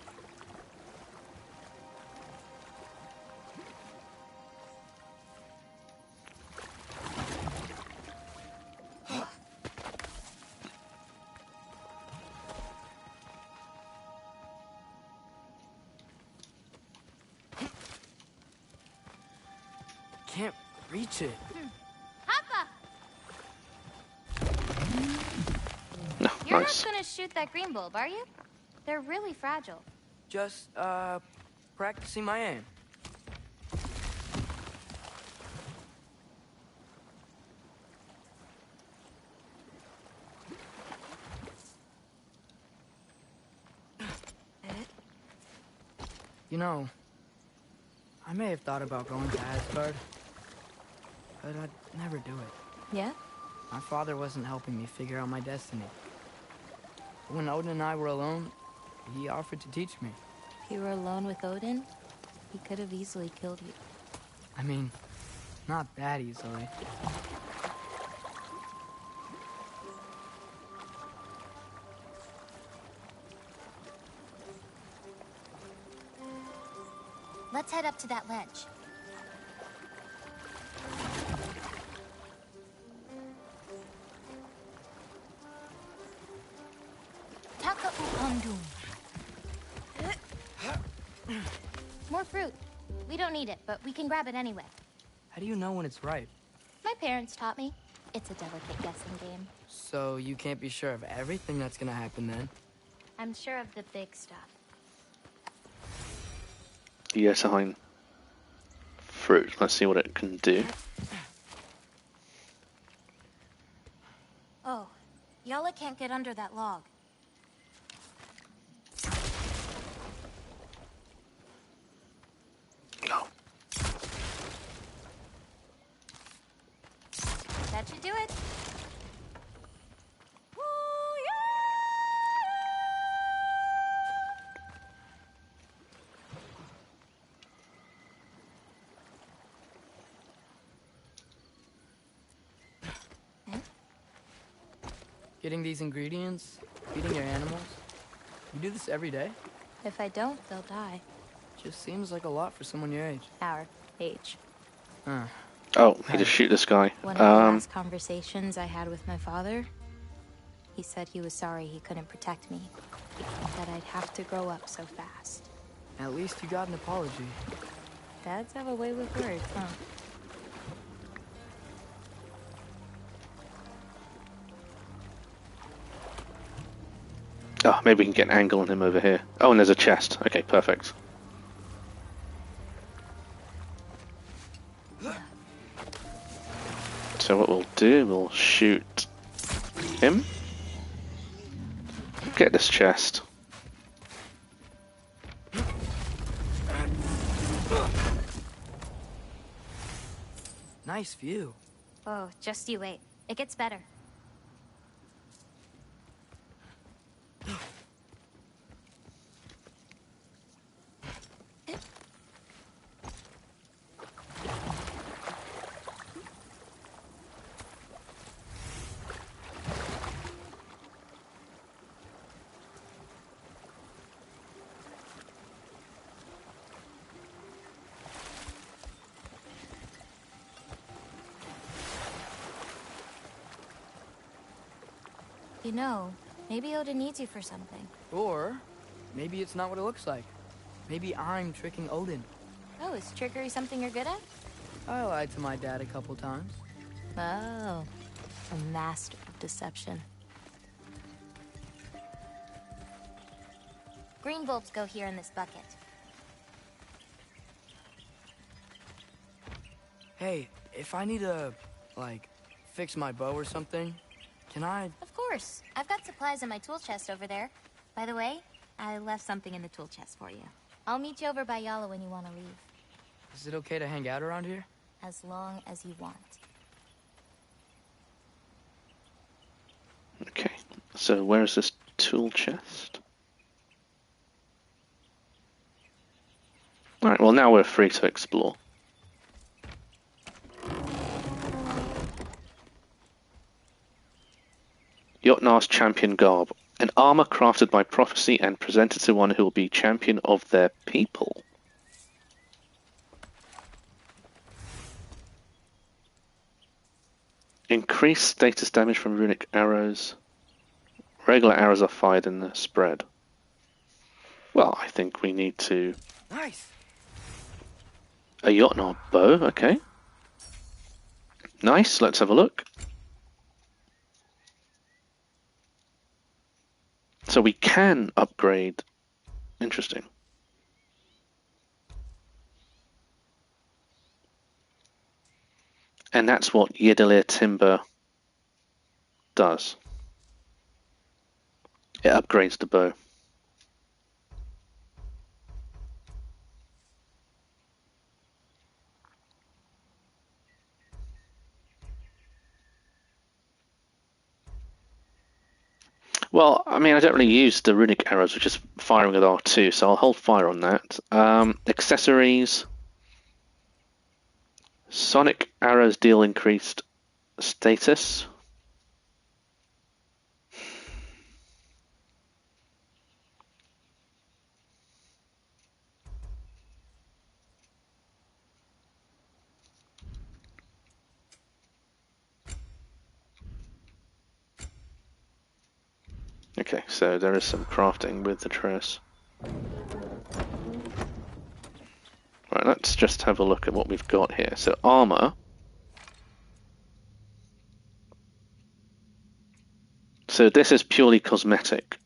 Speaker 7: Can't reach it.
Speaker 11: Hoppa!
Speaker 1: No,
Speaker 11: You're
Speaker 1: nice.
Speaker 11: not gonna shoot that green bulb, are you? They're really fragile.
Speaker 7: Just, practicing my aim. You know, I may have thought about going to Asgard, but I'd never do it.
Speaker 11: Yeah?
Speaker 7: My father wasn't helping me figure out my destiny. When Odin and I were alone, he offered to teach me.
Speaker 11: If you were alone with Odin, he could have easily killed you.
Speaker 7: I mean, not that easily.
Speaker 11: Let's head up to that ledge. Taka upondum. More fruit. We don't need it, but we can grab it anyway.
Speaker 7: How do you know when it's ripe?
Speaker 11: My parents taught me. It's a delicate guessing game.
Speaker 7: So you can't be sure of everything that's gonna happen then?
Speaker 11: I'm sure of the big stuff.
Speaker 1: Yes, I'm fruit. Let's see what it can do.
Speaker 11: Oh, Yala can't get under that log.
Speaker 1: No.
Speaker 11: That should do it.
Speaker 7: Getting these ingredients, feeding your animals. You do this every day?
Speaker 11: If I don't, they'll die.
Speaker 7: Just seems like a lot for someone your age.
Speaker 11: Our age.
Speaker 7: Huh.
Speaker 1: Oh, he just shoot this guy.
Speaker 11: One of the last conversations I had with my father, he said he was sorry he couldn't protect me. That I'd have to grow up so fast.
Speaker 7: At least you got an apology.
Speaker 11: Dads have a way with words, huh?
Speaker 1: Oh, maybe we can get an angle on him over here. Oh, and there's a chest. Okay, perfect. So what we'll do, we'll shoot him. Get this chest.
Speaker 7: Nice view.
Speaker 11: Oh, just you wait. It gets better. You know, maybe Odin needs you for something.
Speaker 7: Or maybe it's not what it looks like. Maybe I'm tricking Odin.
Speaker 11: Oh, is trickery something you're good at?
Speaker 7: I lied to my dad a couple times.
Speaker 11: Oh, a master of deception. Green bulbs go here in this bucket.
Speaker 7: Hey, if I need to, like, fix my bow or something, can I?
Speaker 11: Of course. I've got supplies in my tool chest over there. By the way, I left something in the tool chest for you. I'll meet you over by Yala when you want to leave.
Speaker 7: Is it okay to hang out around here?
Speaker 11: As long as you want.
Speaker 1: Okay, so where is this tool chest? Alright, well now we're free to explore. Jotnar's champion garb. An armor crafted by prophecy and presented to one who will be champion of their people. Increased status damage from runic arrows. Regular arrows are fired in the spread. Well, I think we need to...
Speaker 7: Nice.
Speaker 1: A Jotnar bow, okay. Nice, let's have a look. So we can upgrade. Interesting. And that's what Yedilir Timber does. It upgrades the bow. Well, I mean, I don't really use the runic arrows, which is firing at R2, so I'll hold fire on that. Accessories. Sonic arrows deal increased status. Okay, so there is some crafting with the Triss. Right, let's just have a look at what we've got here. So armor. So this is purely cosmetic.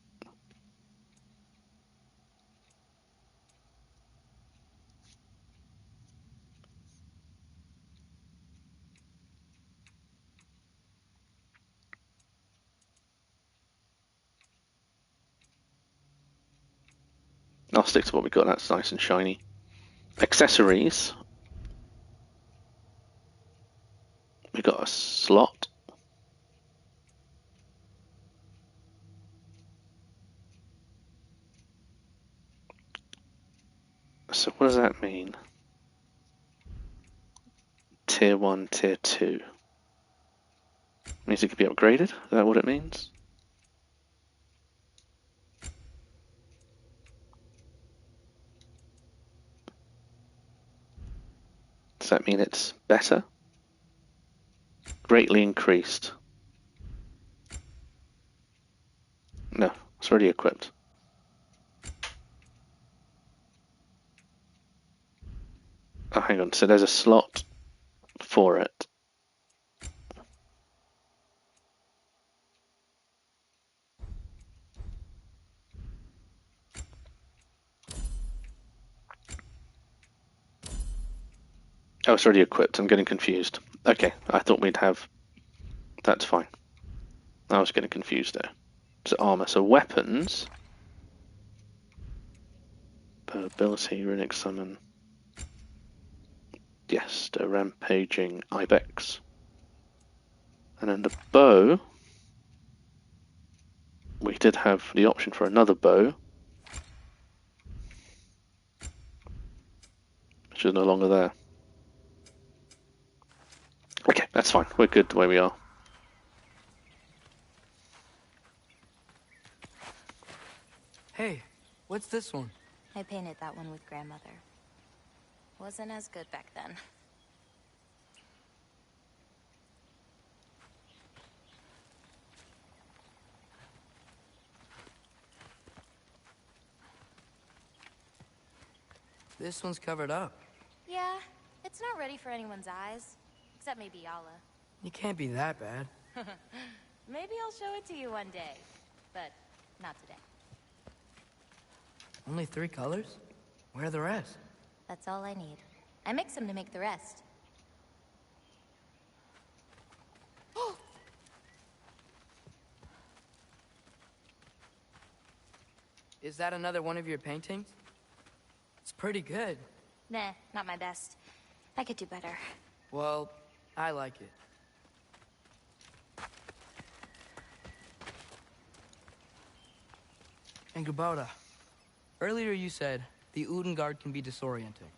Speaker 1: I'll stick to what we've got, that's nice and shiny. Accessories. We've got a slot. So what does that mean? Tier 1, Tier 2. Means it could be upgraded? Is that what it means? Does that mean it's better? Greatly increased. No, it's already equipped. Oh, hang on, so there's a slot for it. Oh, it's already equipped. I'm getting confused. Okay, I thought we'd have... That's fine. I was getting confused there. So armor. So weapons. Per ability, runic summon. Yes, the rampaging ibex. And then the bow. We did have the option for another bow. Which is no longer there. Okay, that's fine. We're good the way we are.
Speaker 7: Hey, what's this one?
Speaker 11: I painted that one with grandmother. Wasn't as good back then.
Speaker 7: This one's covered up.
Speaker 11: Yeah, it's not ready for anyone's eyes. Except maybe Yala.
Speaker 7: You can't be that bad.
Speaker 11: Maybe I'll show it to you one day. But not today.
Speaker 7: Only 3 colors? Where are the rest?
Speaker 11: That's all I need. I mix them to make the rest.
Speaker 7: Is that another one of your paintings? It's pretty good.
Speaker 11: Nah, not my best. I could do better.
Speaker 7: Well, I like it. And Gabota, earlier you said the Udengard can be disorienting.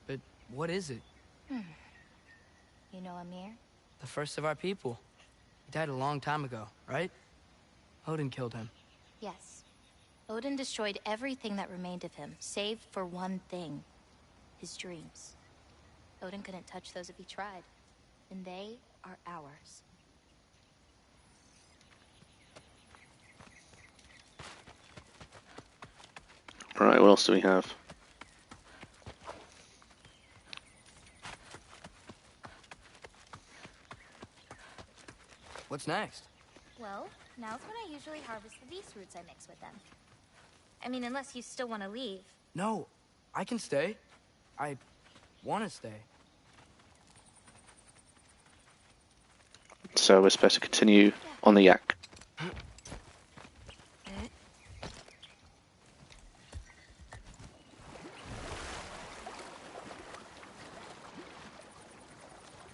Speaker 7: But what is it?
Speaker 11: You know Amir?
Speaker 7: The first of our people. He died a long time ago, right? Odin killed him.
Speaker 11: Yes. Odin destroyed everything that remained of him, save for one thing. His dreams. Odin couldn't touch those if he tried. And they are ours.
Speaker 1: Right, what else do we have?
Speaker 7: What's next?
Speaker 11: Well, now's when I usually harvest the beast roots I mix with them. I mean, unless you still want to leave.
Speaker 7: No, I can stay. I want to stay.
Speaker 1: So we're supposed to continue on the yak.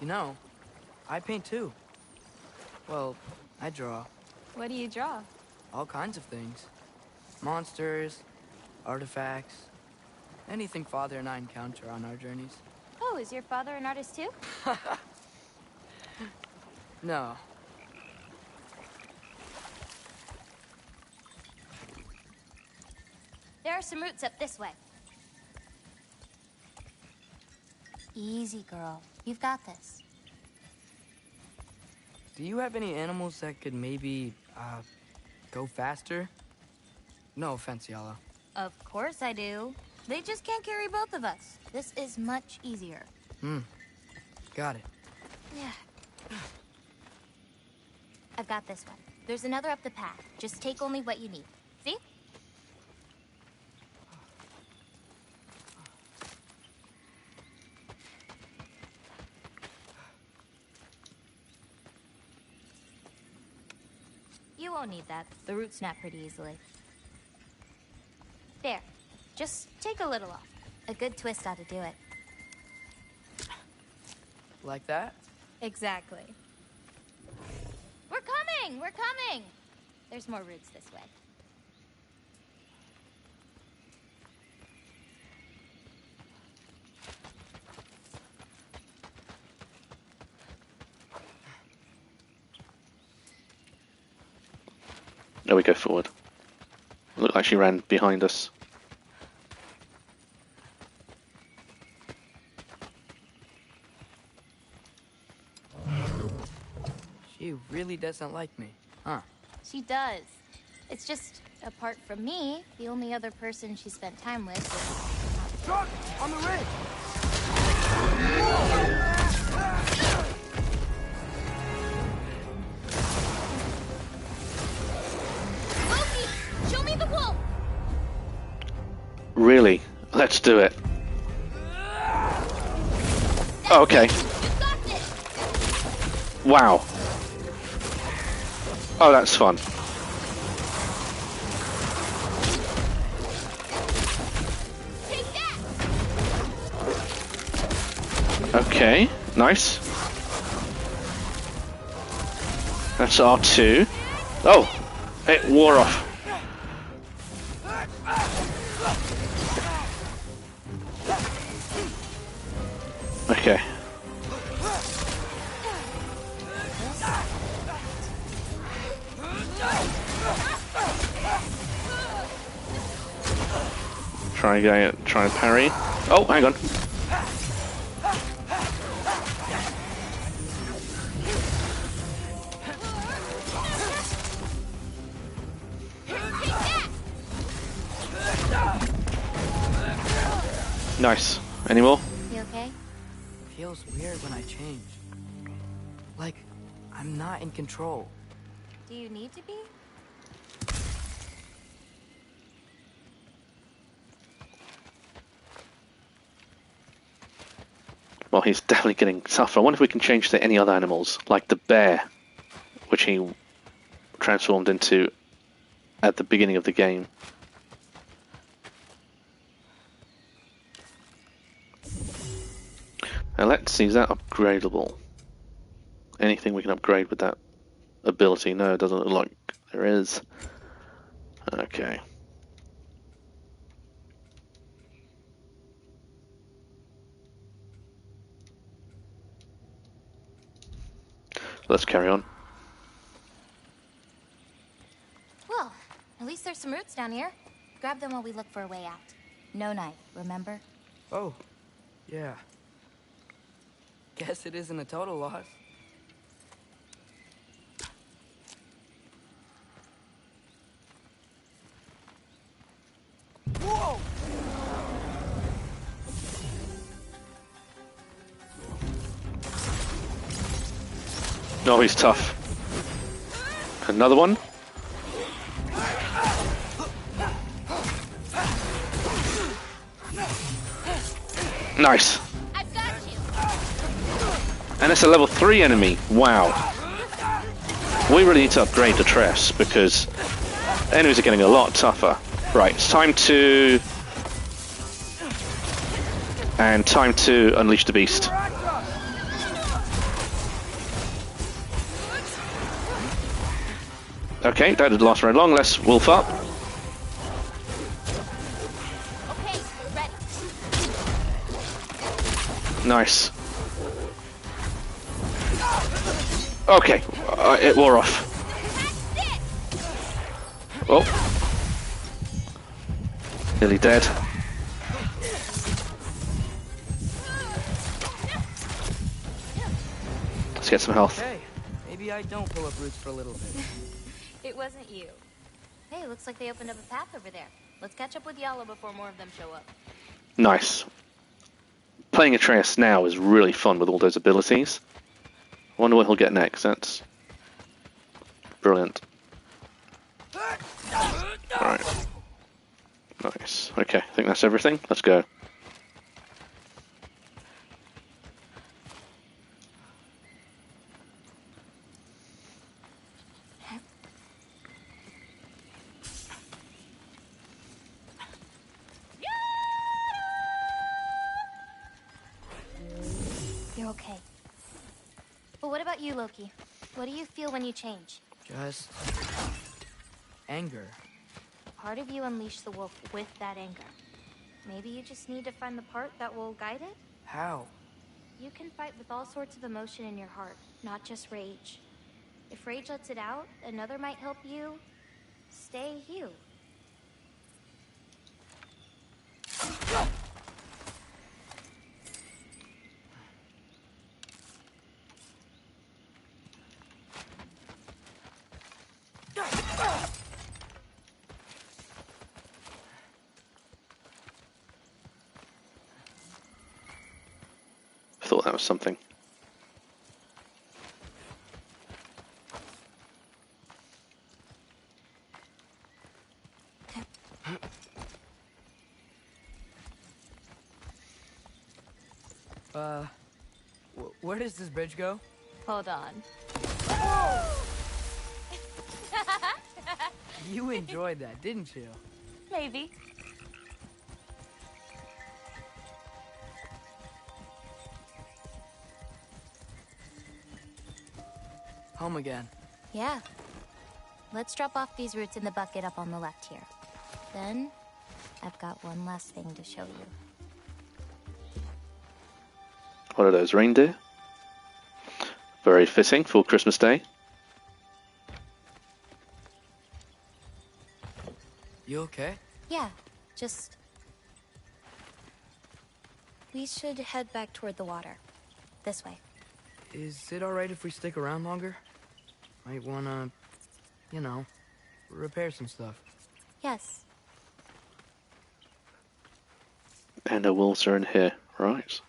Speaker 7: You know, I paint too. Well, I draw.
Speaker 11: What do you draw?
Speaker 7: All kinds of things. Monsters, artifacts, anything Father and I encounter on our journeys.
Speaker 11: Oh, is your father an artist too?
Speaker 7: No.
Speaker 11: There are some roots up this way. Easy, girl. You've got this.
Speaker 7: Do you have any animals that could maybe, go faster? No offense, Yala.
Speaker 11: Of course I do. They just can't carry both of us. This is much easier.
Speaker 7: Got it.
Speaker 11: Yeah. I've got this one. There's another up the path. Just take only what you need. See? You won't need that. The roots snap pretty easily. There. Just take a little off. A good twist ought to do it.
Speaker 7: Like that?
Speaker 11: Exactly. We're coming! We're coming! There's more roots this way.
Speaker 1: There we go, forward. Looked like she ran behind us.
Speaker 7: She really doesn't like me, huh?
Speaker 11: She does. It's just, apart from me, the only other person she spent time with is...
Speaker 7: Truck! On the ridge!
Speaker 11: Loki! Show me the wolf!
Speaker 1: Really? Let's do it. Oh, okay.
Speaker 11: You got this!
Speaker 1: Wow. Oh, that's fun.
Speaker 11: Take that!
Speaker 1: Okay, nice. That's R2. Oh, it wore off. Okay. Try and parry. Oh, hang on. Nice. Any more?
Speaker 11: You okay?
Speaker 7: Feels weird when I change. Like, I'm not in control.
Speaker 11: Do you need to be?
Speaker 1: Well, he's definitely getting tougher. I wonder if we can change to any other animals, like the bear, which he transformed into at the beginning of the game. Now let's see, is that upgradable? Anything we can upgrade with that ability? No, it doesn't look like there is. Okay. Let's carry on.
Speaker 11: Well, at least there's some roots down here. Grab them while we look for a way out. No knife, remember?
Speaker 7: Oh, yeah. Guess it isn't a total loss. Whoa!
Speaker 1: Oh, he's tough. Another one. Nice.
Speaker 11: I've got you.
Speaker 1: And it's a level 3 enemy. Wow. We really need to upgrade the Tress because enemies are getting a lot tougher. Right, it's time to... And time to unleash the beast. Okay, that didn't last very long. Let's wolf up.
Speaker 11: Okay, ready.
Speaker 1: Nice. Okay, it wore off. Oh. Nearly dead. Let's get some health.
Speaker 7: Okay, maybe I don't pull up roots for a little bit.
Speaker 11: It wasn't you. Hey, looks like they opened up a path over there. Let's catch up with Yala before more of them show up.
Speaker 1: Nice. Playing Atreus now is really fun with all those abilities. I wonder what he'll get next. That's brilliant. Alright. Nice. Okay, I think that's everything. Let's go.
Speaker 11: You're okay. But what about you, Loki? What do you feel when you change?
Speaker 7: Just... anger.
Speaker 11: Part of you unleashed the wolf with that anger. Maybe you just need to find the part that will guide it?
Speaker 7: How?
Speaker 11: You can fight with all sorts of emotion in your heart, not just rage. If rage lets it out, another might help you stay you.
Speaker 1: I thought that was something.
Speaker 7: Where does this bridge go?
Speaker 11: Hold on.
Speaker 7: You enjoyed that, didn't you?
Speaker 11: Maybe.
Speaker 7: Home again.
Speaker 11: Yeah. Let's drop off these roots in the bucket up on the left here. Then, I've got one last thing to show you.
Speaker 1: What are those, reindeer? Very fitting for Christmas Day.
Speaker 7: You okay?
Speaker 11: Yeah, just... We should head back toward the water. This way.
Speaker 7: Is it alright if we stick around longer? Might wanna, you know, repair some stuff.
Speaker 11: Yes.
Speaker 1: And the wolves are in here, right?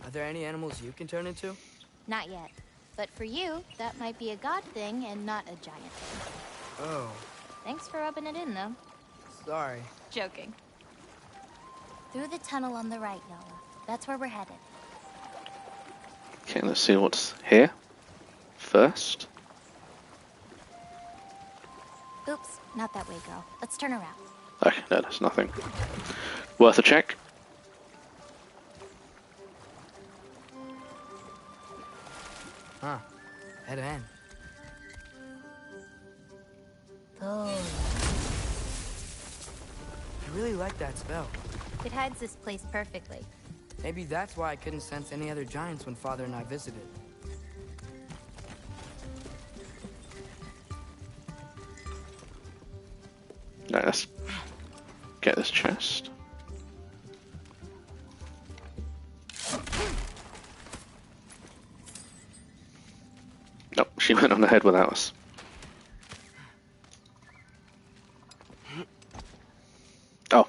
Speaker 7: Are there any animals you can turn into?
Speaker 11: Not yet. But for you, that might be a god thing and not a giant thing.
Speaker 7: Oh,
Speaker 11: Thanks for rubbing it in, though.
Speaker 7: sorry.
Speaker 11: Joking. Through the tunnel on the right, Yala. That's where we're headed.
Speaker 1: Okay, let's see what's here first.
Speaker 11: Oops, not that way, girl. Let's turn around.
Speaker 1: Okay, no, that's nothing. Worth a check.
Speaker 7: Huh. Dead end.
Speaker 11: Oh.
Speaker 7: I really like that spell.
Speaker 11: It hides this place perfectly.
Speaker 7: Maybe that's why I couldn't sense any other giants when Father and I visited.
Speaker 1: No, let's get this chest. Nope, she went on ahead without us. Oh,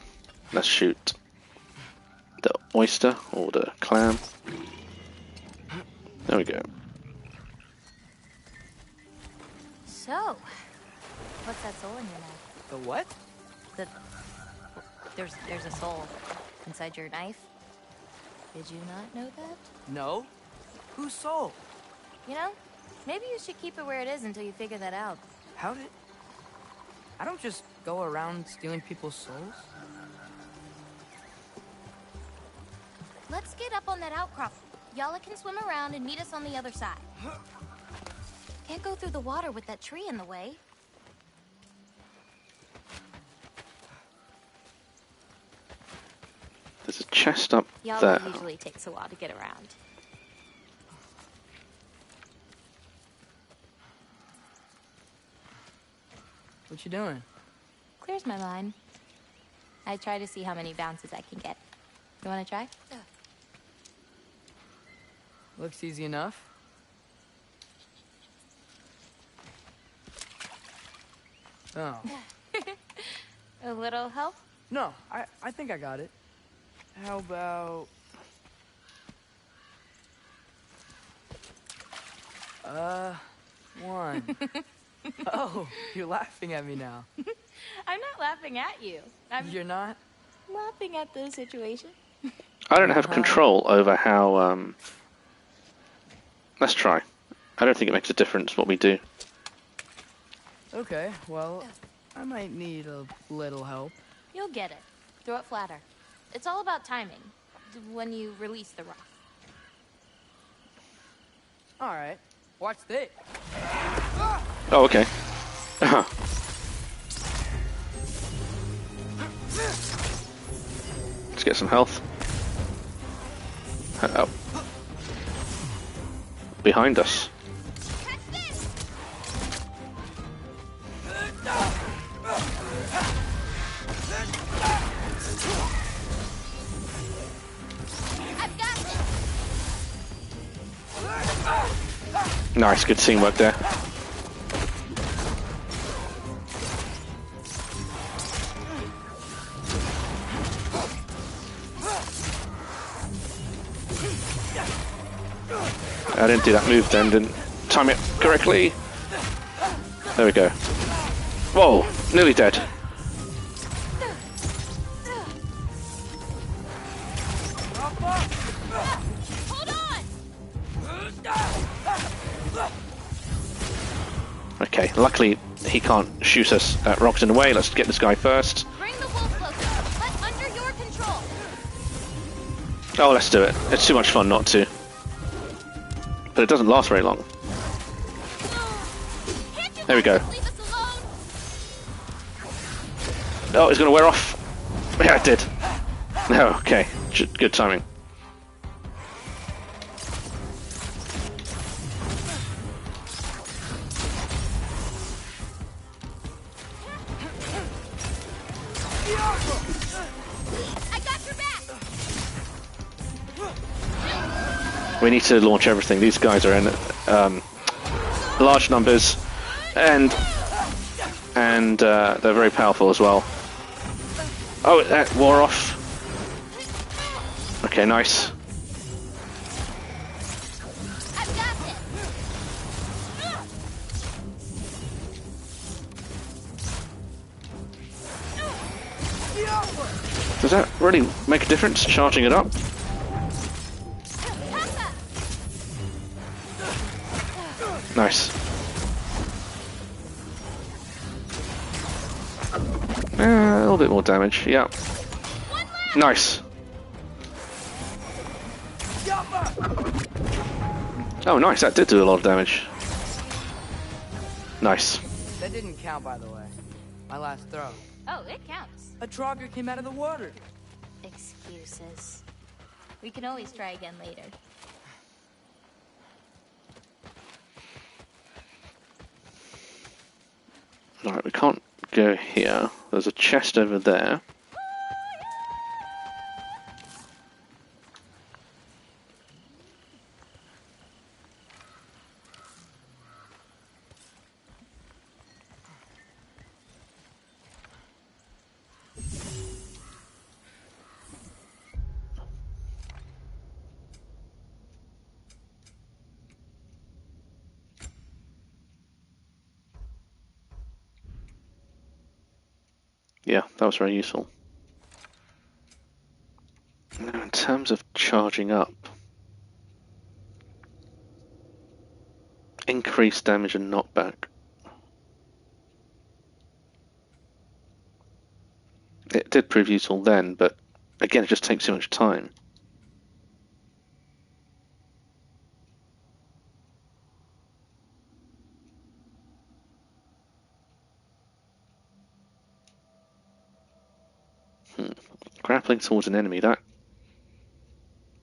Speaker 1: let's shoot the oyster or the clam. There we go.
Speaker 11: So, what's that soul in your knife?
Speaker 7: The what?
Speaker 11: There's a soul inside your knife. Did you not know that?
Speaker 7: No. Whose soul?
Speaker 11: You know, maybe you should keep it where it is until you figure that out.
Speaker 7: How did... I don't just go around stealing people's souls.
Speaker 11: Let's get up on that outcrop. Yala can swim around and meet us on the other side. Can't go through the water with that tree in the way.
Speaker 1: There's a chest up
Speaker 11: Yala
Speaker 1: there.
Speaker 11: usually takes a while to get around.
Speaker 7: What you doing?
Speaker 11: Clears my mind. I try to see how many bounces I can get. You want to try?
Speaker 7: Looks easy enough. Oh.
Speaker 11: A little help?
Speaker 7: No, I think I got it. How about... one. Oh, you're laughing at me now.
Speaker 11: I'm not laughing at you.
Speaker 7: You're not?
Speaker 11: Laughing at the situation.
Speaker 1: I don't have control over how, let's try. I don't think it makes a difference what we do.
Speaker 7: Okay, well, I might need a little help.
Speaker 11: You'll get it. Throw it flatter. It's all about timing. When you release the rock.
Speaker 7: All right, watch this.
Speaker 1: Oh, okay. Let's get some health. Oh. Behind us. Nice, good teamwork there. I didn't do that move then, didn't time it correctly. There we go. Whoa, nearly dead. Okay, luckily he can't shoot us at rocks in the way. Let's get this guy first.
Speaker 11: Bring the wolf closer. Let under your control.
Speaker 1: Oh, let's do it. It's too much fun not to. But it doesn't last very long. There we go. Oh, it's going to wear off. Yeah, it did. No, okay. Good timing.
Speaker 11: I got your back.
Speaker 1: We need to launch everything. These guys are in large numbers, and they're very powerful as well. Oh, that wore off. Okay, nice.
Speaker 11: I've got this.
Speaker 1: Does that really make a difference, charging it up? Nice. A little bit more damage, yeah. Nice. Oh, nice, that did do a lot of damage. Nice.
Speaker 7: That didn't count, by the way. My last throw.
Speaker 11: Oh, it counts.
Speaker 7: A Trogger came out of the water.
Speaker 11: Excuses. We can always try again later.
Speaker 1: Alright, we can't go here. There's a chest over there. Yeah, that was very useful. Now, in terms of charging up, increased damage and knockback. It did prove useful then, but again, it just takes too much time. Grappling towards an enemy, that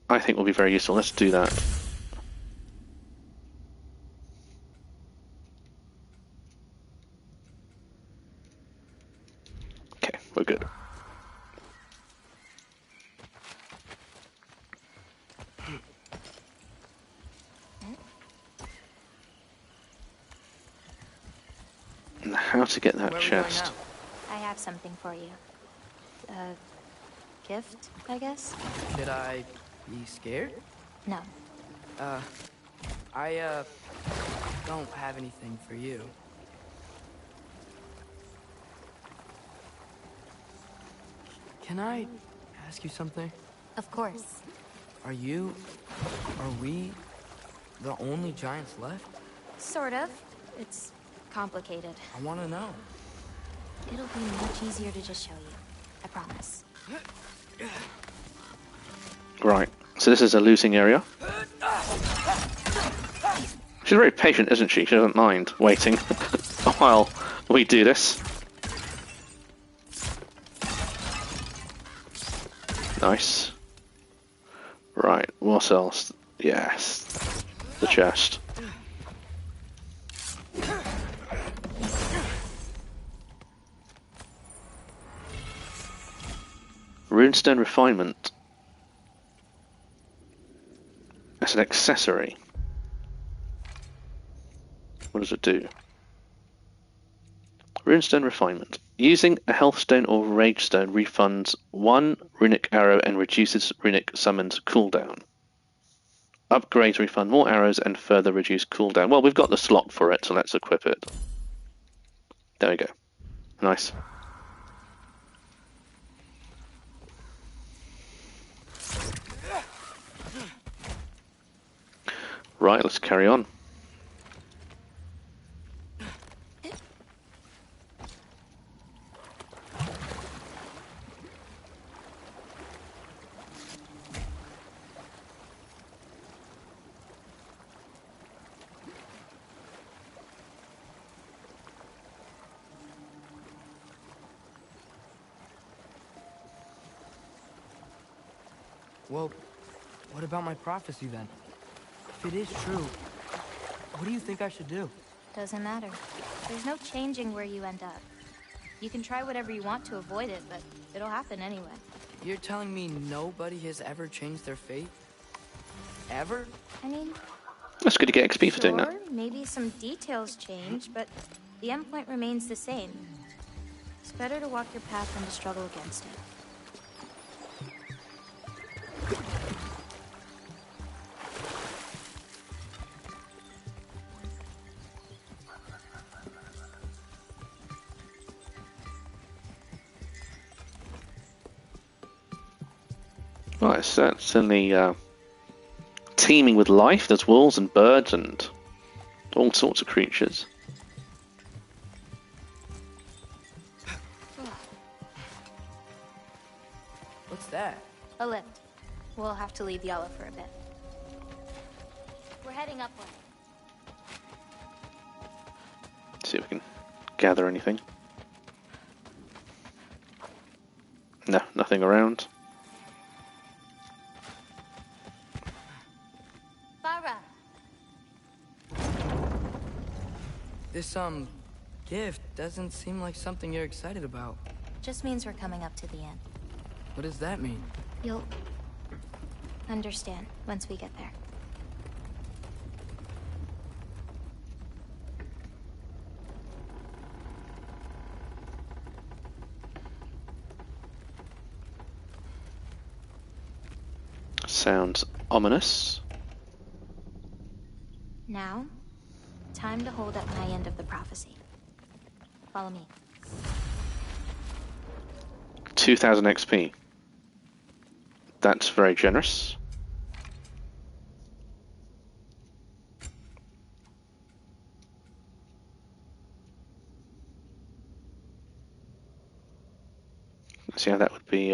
Speaker 1: I think will be very useful. Let's do that. Okay, we're good. And how to get that chest?
Speaker 11: I have something for you. A gift, I guess?
Speaker 7: Should I be scared?
Speaker 11: No.
Speaker 7: I don't have anything for you. Can I ask you something?
Speaker 11: Of course.
Speaker 7: Are we the only giants left?
Speaker 11: Sort of. It's complicated.
Speaker 7: I want to know.
Speaker 11: It'll be much easier to just show you. I promise.
Speaker 1: Right, so this is a losing area. She's very patient, isn't she? She doesn't mind waiting while we do this. Nice. Right, what else? Yes, the chest. Runestone refinement. That's an accessory. What does it do? Runestone refinement. Using a health stone or rage stone refunds 1 runic arrow and reduces runic summons cooldown. Upgrades refund more arrows and further reduce cooldown. Well, we've got the slot for it, so let's equip it. There we go. Nice. Right, let's carry on.
Speaker 7: Well, what about my prophecy then? If it is true, what do you think I should do?
Speaker 11: Doesn't matter. There's no changing where you end up. You can try whatever you want to avoid it, but it'll happen anyway.
Speaker 7: You're telling me nobody has ever changed their fate? Ever?
Speaker 11: I mean,
Speaker 1: That's good to get XP for doing that.
Speaker 11: sure, maybe some details change, but the endpoint remains the same. It's better to walk your path than to struggle against it.
Speaker 1: Well, it's certainly teeming with life. There's wolves and birds and all sorts of creatures.
Speaker 7: What's that?
Speaker 11: A lift. We'll have to leave Yala for a bit. We're heading upward.
Speaker 1: See if we can gather anything. No, nothing around.
Speaker 11: Farah!
Speaker 7: This, gift doesn't seem like something you're excited about.
Speaker 11: Just means we're coming up to the end.
Speaker 7: What does that mean?
Speaker 11: You'll understand once we get there.
Speaker 1: Sounds ominous.
Speaker 11: Now, time to hold up my end of the prophecy. Follow me.
Speaker 1: 2000 XP. That's very generous. Let's see how that would be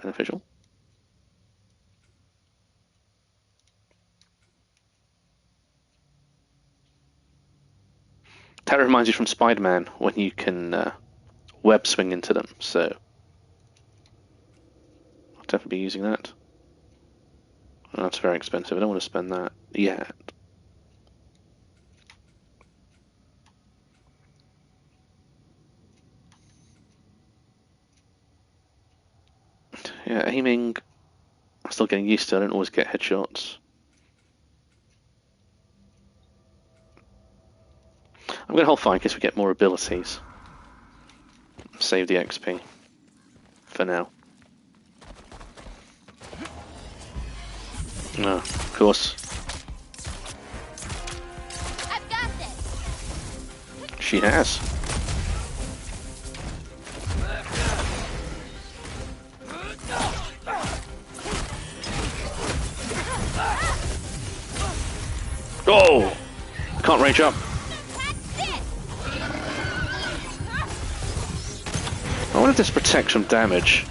Speaker 1: beneficial. That reminds you from Spider-Man when you can web swing into them, so I'll definitely be using that. Oh, that's very expensive, I don't want to spend that yet. Yeah, aiming, I'm still getting used to it, I don't always get headshots. I'm going to hold fire in case we get more abilities. Save the XP for now. No, of course.
Speaker 11: I've got this.
Speaker 1: She has. Oh! Can't reach up. I wonder if this protects from damage.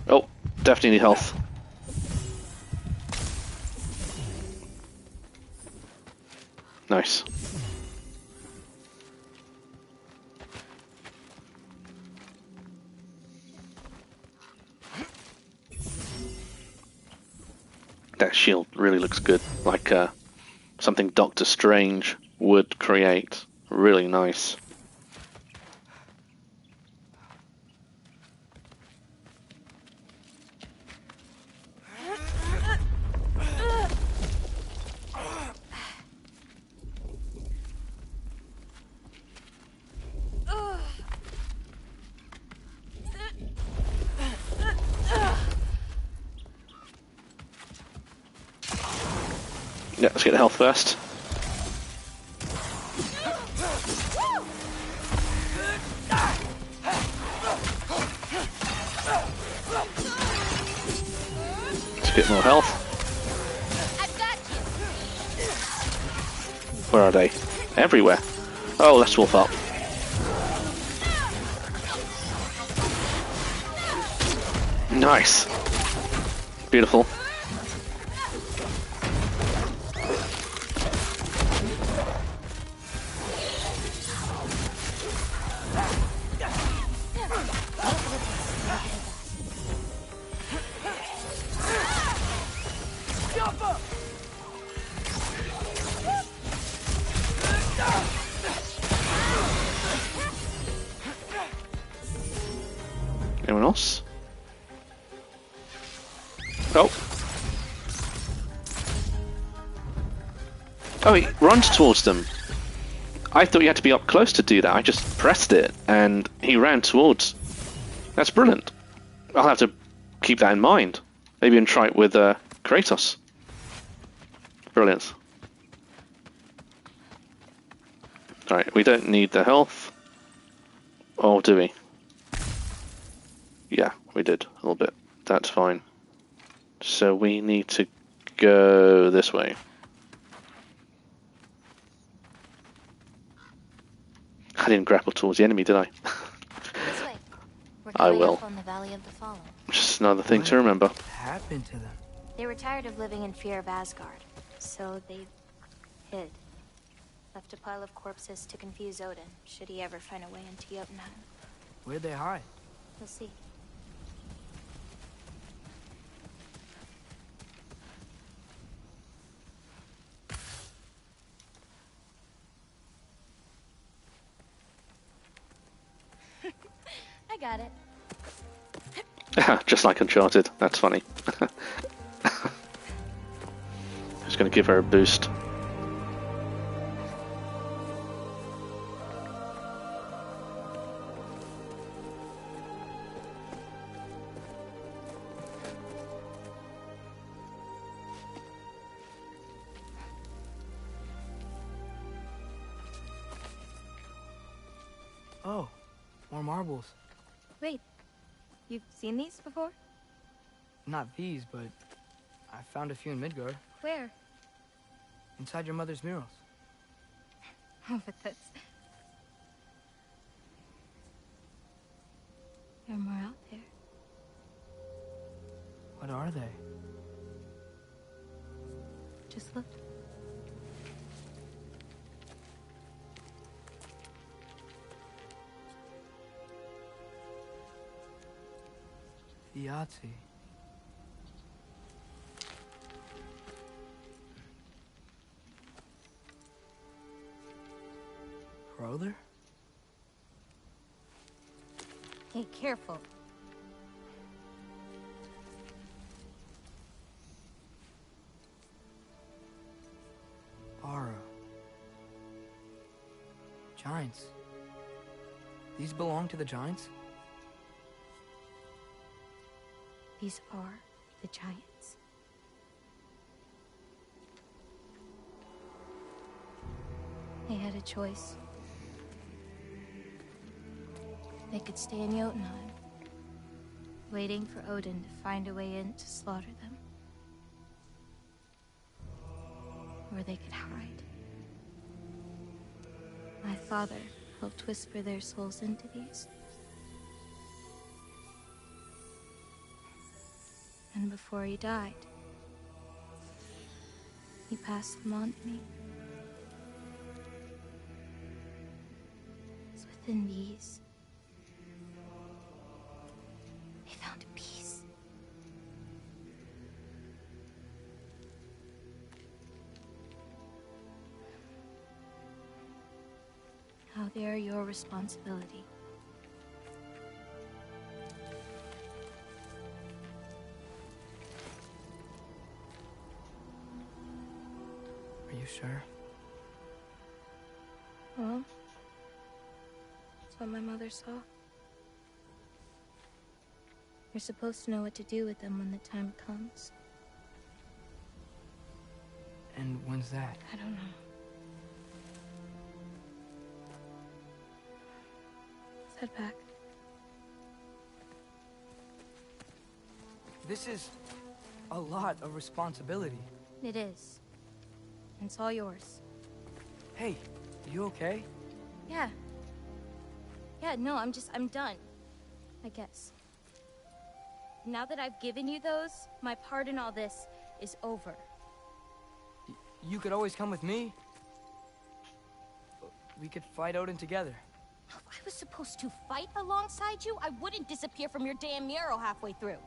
Speaker 1: Oh, definitely need health. Nice. That shield really looks good, like something Doctor Strange would create. Really nice. Yeah, let's get the health first. Let's get more health. Where are they? Everywhere. Oh, let's wolf up. Nice. Beautiful. Anyone else? Oh. Oh, he runs towards them. I thought you had to be up close to do that. I just pressed it and he ran towards. That's brilliant. I'll have to keep that in mind. Maybe and try it with Kratos. Brilliant. Alright, we don't need the health. Or do we? Yeah, we did a little bit. That's fine. So we need to go this way. I didn't grapple towards the enemy, did I?
Speaker 11: This way. We're
Speaker 1: I
Speaker 11: coming
Speaker 1: will.
Speaker 11: up on the Valley of the Fallen.
Speaker 1: Just Just another thing to remember.
Speaker 7: What happened to them?
Speaker 11: They were tired of living in fear of Asgard, so they hid. Left a pile of corpses to confuse Odin, should he ever find a way into Jotunheim.
Speaker 7: Where'd they hide?
Speaker 11: We'll see. I got it.
Speaker 1: Just like Uncharted. That's funny. Just going to give her a boost.
Speaker 7: Oh, more marbles.
Speaker 11: Wait, you've seen these before?
Speaker 7: Not these, but I found a few in Midgard.
Speaker 11: Where?
Speaker 7: Inside your mother's murals.
Speaker 11: Oh, but that's... There are more out there.
Speaker 7: What are they?
Speaker 11: Just look.
Speaker 7: Yahtzee. Brother?
Speaker 11: Hey, careful.
Speaker 7: Bara. Giants. These belong to the Giants?
Speaker 11: These are the Giants. They had a choice. They could stay in Jotunheim, waiting for Odin to find a way in to slaughter them. Or they could hide. My father helped whisper their souls into these. And before he died, he passed them on to me. It's within these. They found peace. Now they are your responsibility.
Speaker 7: Are you sure?
Speaker 11: Well, that's what my mother saw. You're supposed to know what to do with them when the time comes.
Speaker 7: And when's that?
Speaker 11: I don't know. Let's head back.
Speaker 7: This is a lot of responsibility.
Speaker 11: It is. And it's all yours.
Speaker 7: Hey, you okay?
Speaker 11: Yeah. Yeah, no, I'm done. I guess. Now that I've given you those, my part in all this is over.
Speaker 7: You could always come with me. We could fight Odin together.
Speaker 11: If I was supposed to fight alongside you, I wouldn't disappear from your damn mural halfway through.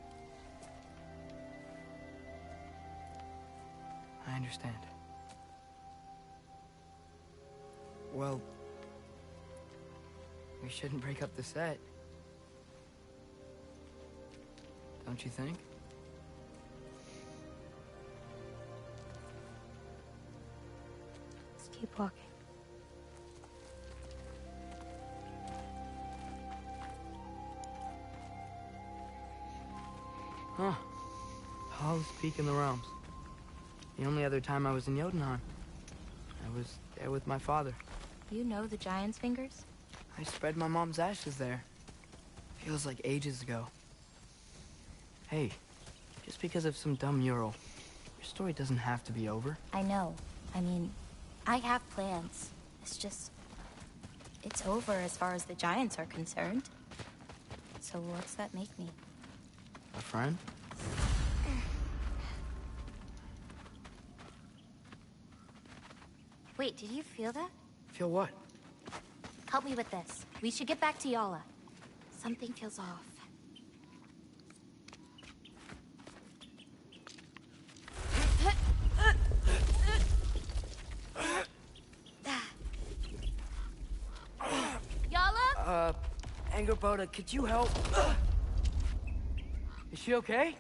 Speaker 7: I understand. Well, we shouldn't break up the set. Don't you think?
Speaker 11: Let's keep walking.
Speaker 7: Huh. Tallest peak in the realms. The only other time I was in Jotunheim. I was there with my father.
Speaker 11: You know the Giant's fingers?
Speaker 7: I spread my mom's ashes there. Feels like ages ago. Hey, just because of some dumb mural, your story doesn't have to be over.
Speaker 11: I know. I mean, I have plans. It's just... it's over as far as the Giants are concerned. So what's that make me?
Speaker 7: A friend?
Speaker 11: Wait, did you feel that?
Speaker 7: Feel what?
Speaker 11: Help me with this. We should get back to Yala. Something feels off.
Speaker 7: Yala? Angerboda, could you help? Is she okay?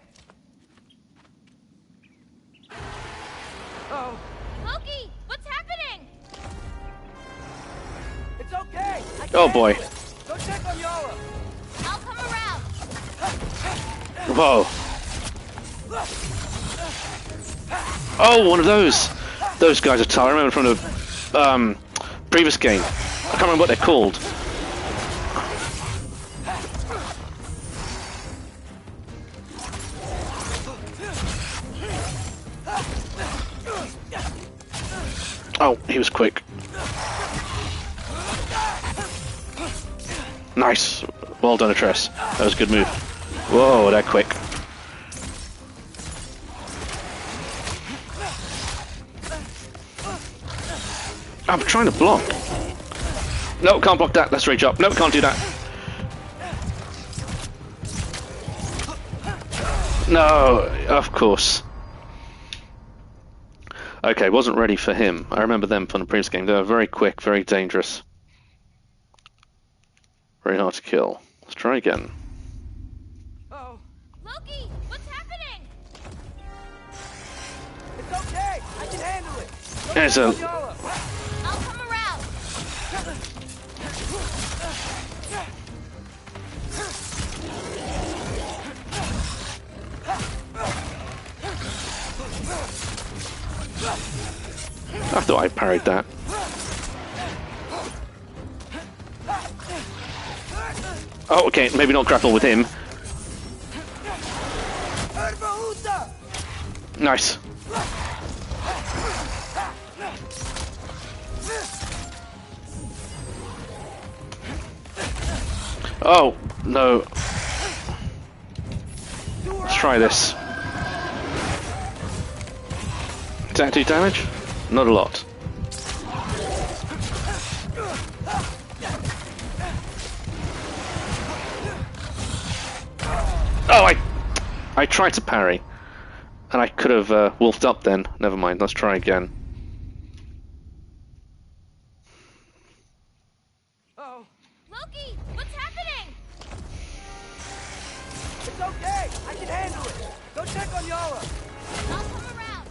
Speaker 7: Oh.
Speaker 11: Loki, what's happening?
Speaker 7: It's okay.
Speaker 1: Oh boy.
Speaker 7: Go check on Yala.
Speaker 11: I'll come around.
Speaker 1: Whoa. Oh, one of those. Those guys are tough. I remember from the previous game. I can't remember what they're called. Oh, he was quick. Nice. Well done, Atreus. That was a good move. Whoa, that quick. I'm trying to block. No, can't block that. Let's rage up. No, can't do that. No, of course. Okay, wasn't ready for him. I remember them from the previous game. They were very quick, very dangerous. Very hard to kill. Let's try again.
Speaker 7: Oh.
Speaker 11: Loki, what's happening?
Speaker 7: It's okay. I can handle it. Go
Speaker 1: There's
Speaker 7: check
Speaker 1: a...
Speaker 7: on Yala.
Speaker 11: I'll come around.
Speaker 1: I thought I parried that. Oh, okay, maybe not grapple with him. Nice. Oh, no. Let's try this. Does that do damage? Not a lot. Oh, I tried to parry. And I could have wolfed up then. Never mind, let's try again.
Speaker 7: Oh.
Speaker 11: Loki, what's happening?
Speaker 7: It's okay. I can handle it. Go check on Yala.
Speaker 11: I'll come around.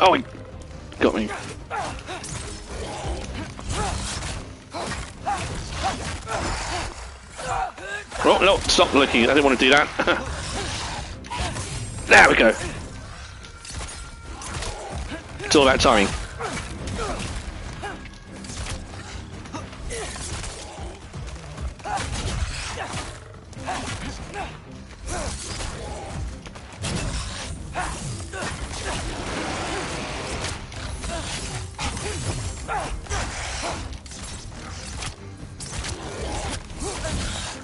Speaker 1: Oh, he got me. Oh, no, stop looking. I didn't want to do that. There we go. It's all about timing.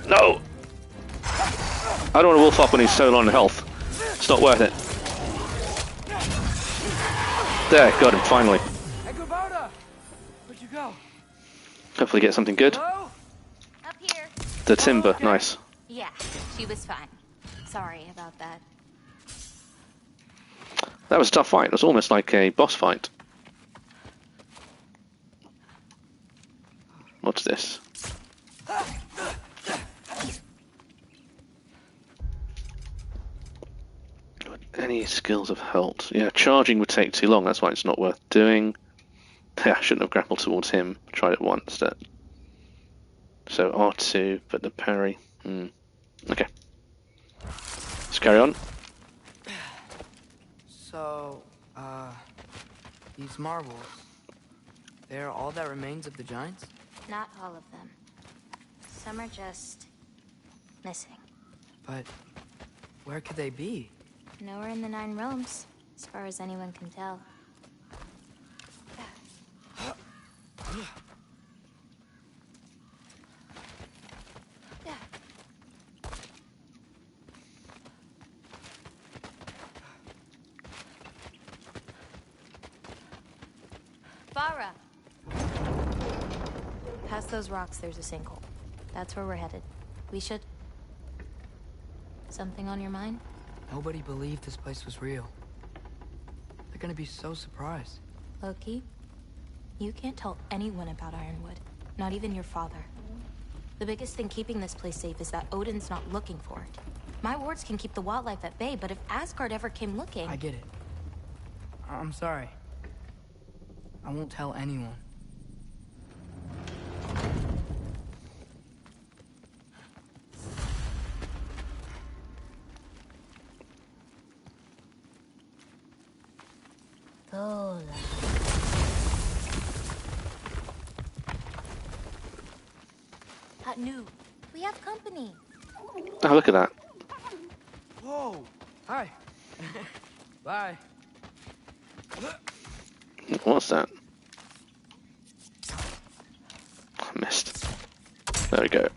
Speaker 1: No! I don't want to wolf up when he's so low on health. It's not worth it. There, got him, finally.
Speaker 7: Angerboda! Where'd you go?
Speaker 1: Hopefully get something good.
Speaker 7: Hello?
Speaker 11: Up here.
Speaker 1: The timber,
Speaker 7: Okay.
Speaker 1: nice.
Speaker 11: Yeah, she was fine. Sorry about that.
Speaker 1: That was a tough fight. It was almost like a boss fight. What's this? These skills have helped. Yeah, charging would take too long, that's why it's not worth doing. Yeah, I shouldn't have grappled towards him. Tried it once instead. So R2, but the parry. Okay. Let's carry on.
Speaker 7: So, these marbles, they're all that remains of the giants?
Speaker 11: Not all of them. Some are just missing.
Speaker 7: But where could they be?
Speaker 11: Nowhere in the 9 realms, as far as anyone can tell. Farah! Past those rocks, there's a sinkhole. That's where we're headed. We should... Something on your mind?
Speaker 7: Nobody believed this place was real. They're gonna be so surprised.
Speaker 11: Loki, you can't tell anyone about Ironwood. Not even your father. The biggest thing keeping this place safe is that Odin's not looking for it. My wards can keep the wildlife at bay, but if Asgard ever came looking...
Speaker 7: I get it. I'm sorry. I won't tell anyone.
Speaker 11: Tola. New. We have company.
Speaker 1: Oh, look at that.
Speaker 7: Whoa. Hi. Bye.
Speaker 1: What's that? I missed. There we go.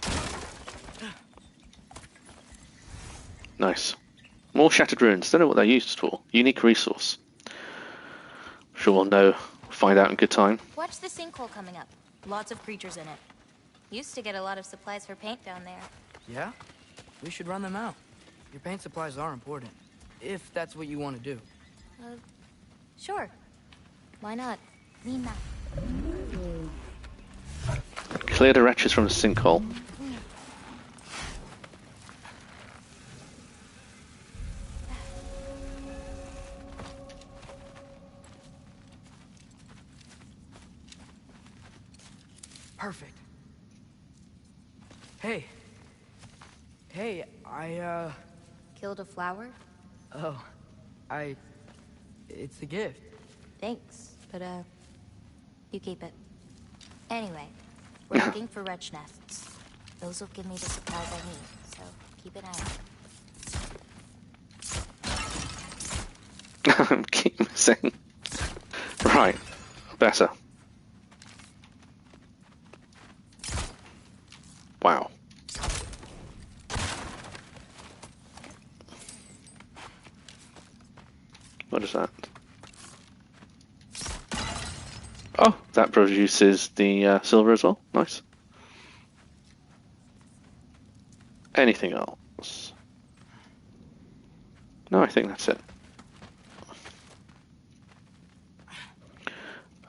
Speaker 1: Nice. More shattered ruins. Don't know what they're used for. Unique resource. Sure we'll know. Find out in good time.
Speaker 11: Watch the sinkhole coming up. Lots of creatures in it. Used to get a lot of supplies for paint down there.
Speaker 7: Yeah? We should run them out. Your paint supplies are important. If that's what you want to do.
Speaker 11: Sure. Why not? Nina.
Speaker 1: Clear the wretches from the sinkhole.
Speaker 7: Perfect. Hey. Hey, I,
Speaker 11: Killed a flower?
Speaker 7: Oh. It's a gift.
Speaker 11: Thanks, but, you keep it. Anyway, we're looking for wretch nests. Those will give me the supplies I need, so keep an eye out.
Speaker 1: Keep missing. Right. Better. Wow. What is that? Oh, that produces the silver as well. Nice. Anything else? No, I think that's it.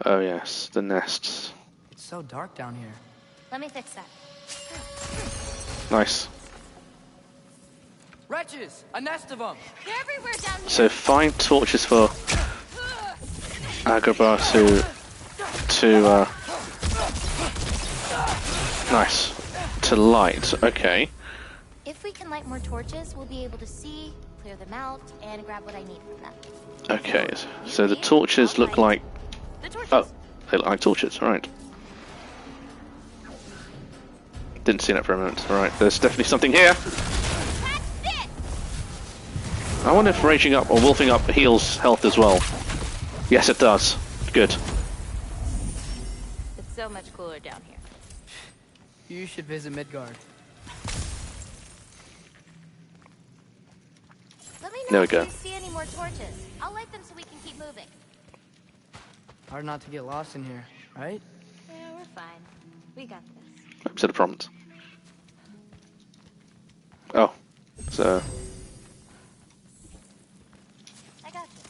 Speaker 1: Oh yes, the nests.
Speaker 7: It's so dark down here.
Speaker 11: Let me fix that.
Speaker 1: Nice.
Speaker 7: Wretches! A nest of them!
Speaker 11: They're everywhere down here!
Speaker 1: So find torches for Agrabah to nice. To light, okay.
Speaker 11: If we can light more torches, we'll be able to see, clear them out, and grab what I need from them.
Speaker 1: Okay, so the torches look like...
Speaker 11: The torches.
Speaker 1: Oh, they look like torches, alright. Didn't see that for a moment. Alright, there's definitely something here. I wonder if raging up or wolfing up heals health as well. Yes, it does. Good.
Speaker 11: It's so much cooler down here.
Speaker 7: You should visit Midgard.
Speaker 11: Let me
Speaker 1: There
Speaker 11: know
Speaker 1: we
Speaker 11: if
Speaker 1: go.
Speaker 11: you see any more torches. I'll light them so we can keep moving.
Speaker 7: Hard not to get lost in here, right?
Speaker 11: Yeah, we're fine. We got this.
Speaker 1: Set a prompt. Oh, so...
Speaker 11: I got you.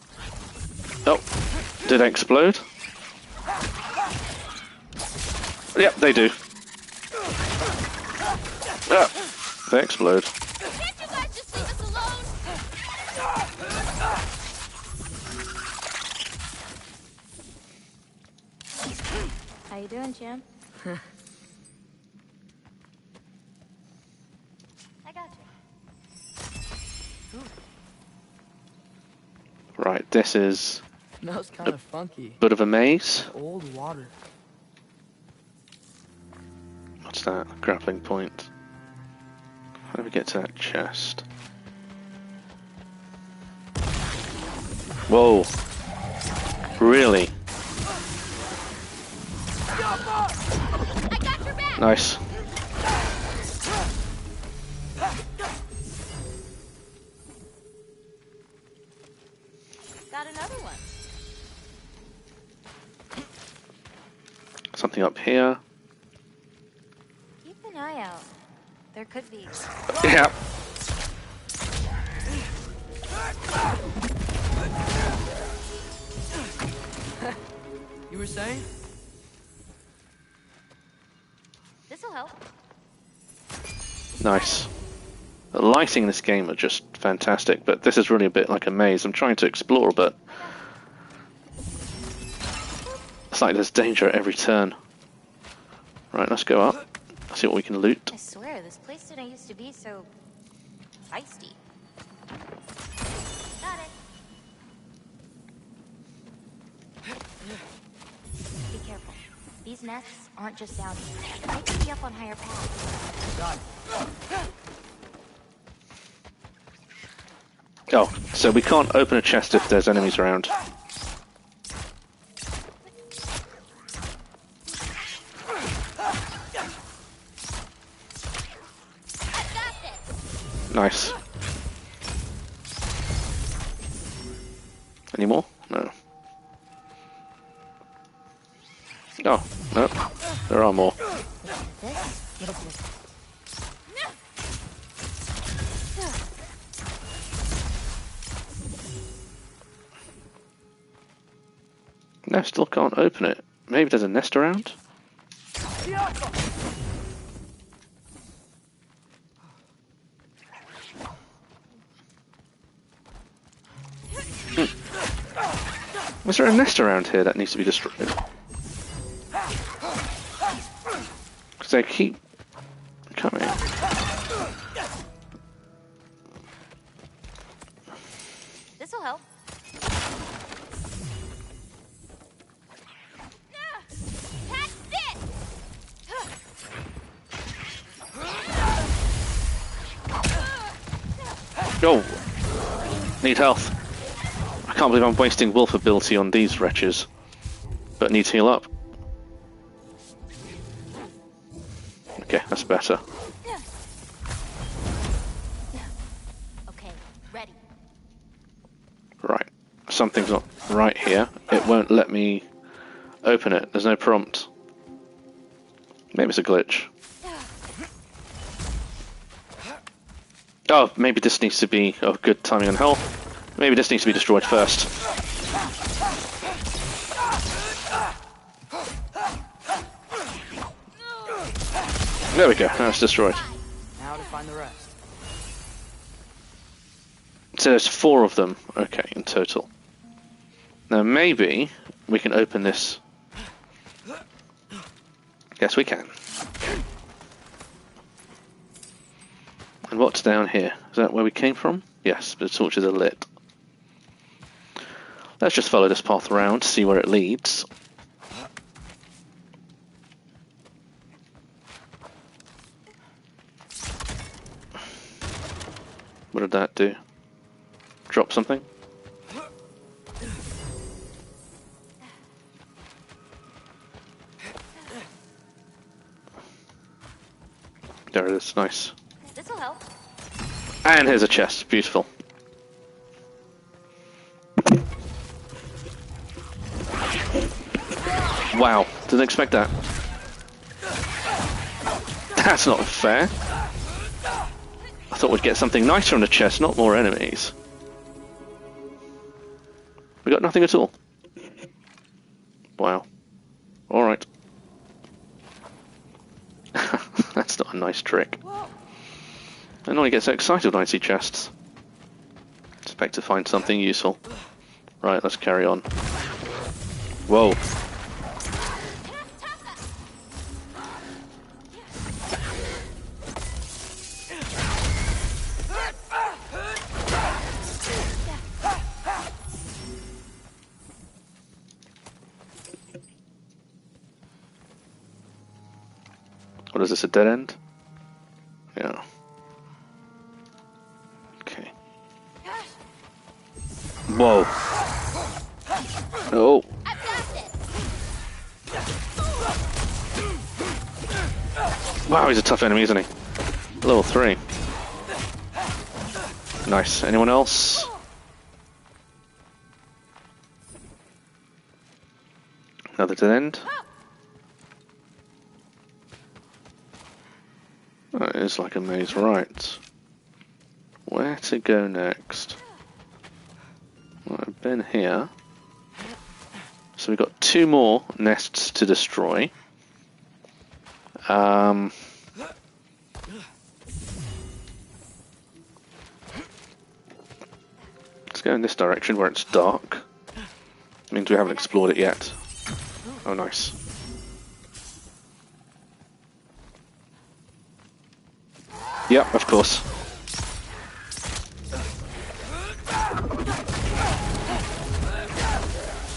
Speaker 1: Oh, did they explode? Yep, they do. Yeah, they explode.
Speaker 11: Can't you guys just leave us alone? you doing, champ? I got you.
Speaker 1: Right, this is
Speaker 7: Smells kind of funky.
Speaker 1: bit of a maze.
Speaker 7: Old water.
Speaker 1: What's that? Grappling point. How do we get to that chest? Whoa. Really?
Speaker 11: I got your back.
Speaker 1: Nice.
Speaker 11: Got another one.
Speaker 1: Something up here.
Speaker 11: Keep an eye out. There could be.
Speaker 1: Yeah.
Speaker 7: You were saying?
Speaker 11: This'll help.
Speaker 1: Nice. The lighting in this game are just fantastic, but this is really a bit like a maze. I'm trying to explore, but it's like there's danger at every turn. Right, let's go up. See what we can loot.
Speaker 11: I swear, this place didn't used to be so feisty. Got it. Be careful. These nests aren't just down here. They could be up on higher paths.
Speaker 7: Got it.
Speaker 1: Oh, so we can't open a chest if there's enemies around. Nice. Any more? No. Oh, no. There are more. No, still can't open it. Maybe there's a nest around? Was there a nest around here that needs to be destroyed? Because they keep coming.
Speaker 11: This'll help. That's it.
Speaker 1: Oh! Need health. I can't believe I'm wasting wolf ability on these wretches. But need to heal up. Okay, that's better.
Speaker 11: Okay, ready.
Speaker 1: Right. Something's not right here. It won't let me open it. There's no prompt. Maybe it's a glitch. Oh, maybe this needs to be... Oh, good timing on health. Maybe this needs to be destroyed first. There we go, now it's destroyed.
Speaker 7: Now to find the rest.
Speaker 1: So there's 4 of them, okay, in total. Now maybe we can open this. Yes, we can. And what's down here? Is that where we came from? Yes, the torches are lit. Let's just follow this path around, see where it leads. What did that do? Drop something? There it is, nice.
Speaker 11: This'll help.
Speaker 1: And here's a chest, beautiful. Wow, didn't expect that. That's not fair. I thought we'd get something nicer on the chest, not more enemies. We got nothing at all. Wow. Alright. That's not a nice trick. I normally get so excited when I see chests. Expect to find something useful. Right, let's carry on. Whoa. What is this, a dead end? Yeah. Okay. Whoa. Oh. Wow, he's a tough enemy, isn't he? Level 3. Nice. Anyone else? Another dead end. Oh, it is like a maze, right. Where to go next? Well, I've been here. So we've got 2 more nests to destroy. Let's go in this direction where it's dark. Means we haven't explored it yet. Oh, nice. Yep, of course.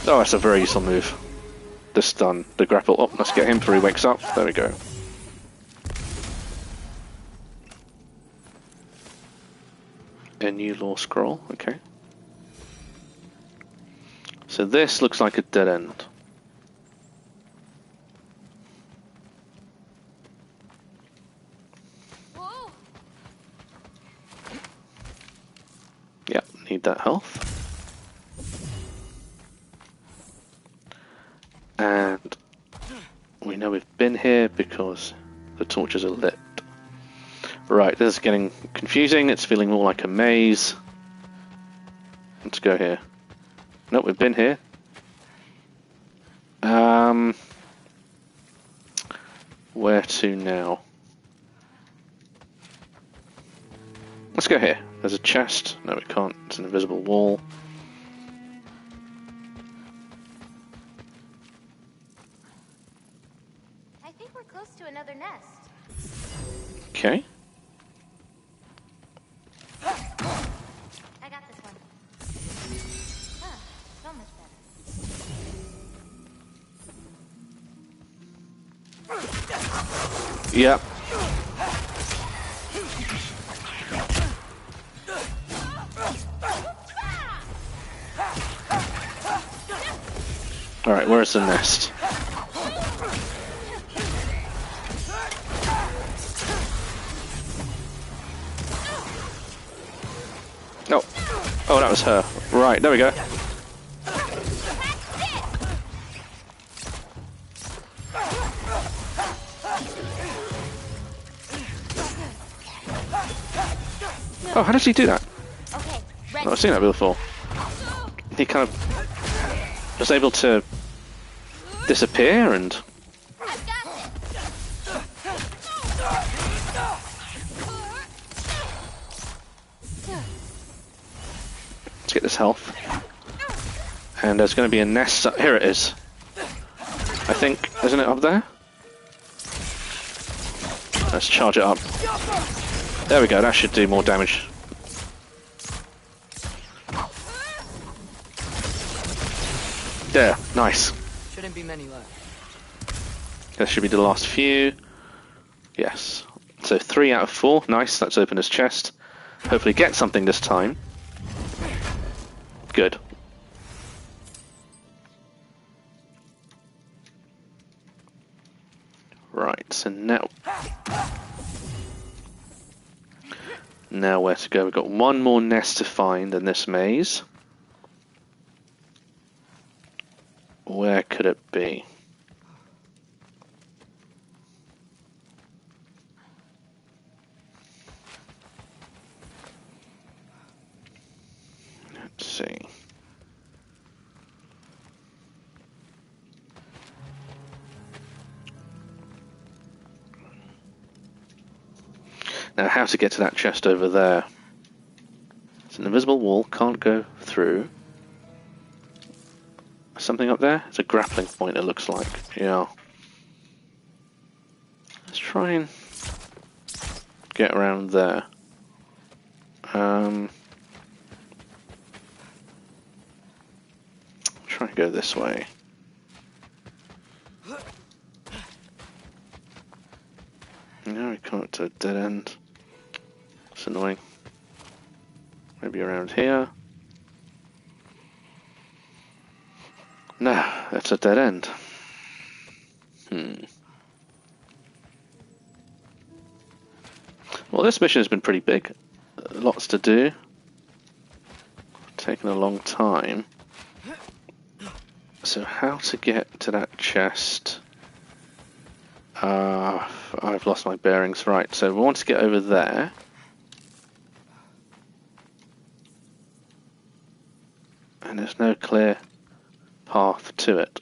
Speaker 1: Oh, that's a very useful move. The stun, the grapple. Oh, let's get him before he wakes up. There we go. A new lore scroll, okay. So this looks like a dead end.
Speaker 11: Whoa.
Speaker 1: Yep, need that health. And we know we've been here because the torches are lit. Right, this is getting confusing. It's feeling more like a maze. Let's go here. Nope, we've been here. Where to now? Let's go here. There's a chest. No, we can't. It's an invisible wall.
Speaker 11: I think we're close to another nest.
Speaker 1: Okay.
Speaker 11: I got this one. Huh, so much better.
Speaker 1: Yep. Alright, where's the nest? Oh. Oh, that was her. Right, there we go. Oh, how does he do that?
Speaker 11: Okay,
Speaker 1: I've not seen that before. He kind of was able to disappear and... Let's get this health. And there's going to be a nest. Here it is. I think, isn't it up there? Let's charge it up. There we go, that should do more damage. There, nice.
Speaker 7: Shouldn't be many left.
Speaker 1: That should be the last few. Yes. So 3 out of 4. Nice, let's open his chest. Hopefully get something this time. Good. Right, so now... Now where to go? We've got 1 more nest to find in this maze. Where could it be? Let's see. Now, how to get to that chest over there? It's an invisible wall, can't go through. Something up there? It's a grappling point, it looks like. Yeah. Let's try and get around there. Try and go this way. to a dead end. It's annoying. Maybe around here. No, it's a dead end. Well, this mission has been pretty big. Lots to do. Taken a long time. So how to get to that chest? I've lost my bearings. Right, so we want to get over there. And there's no clear path to it.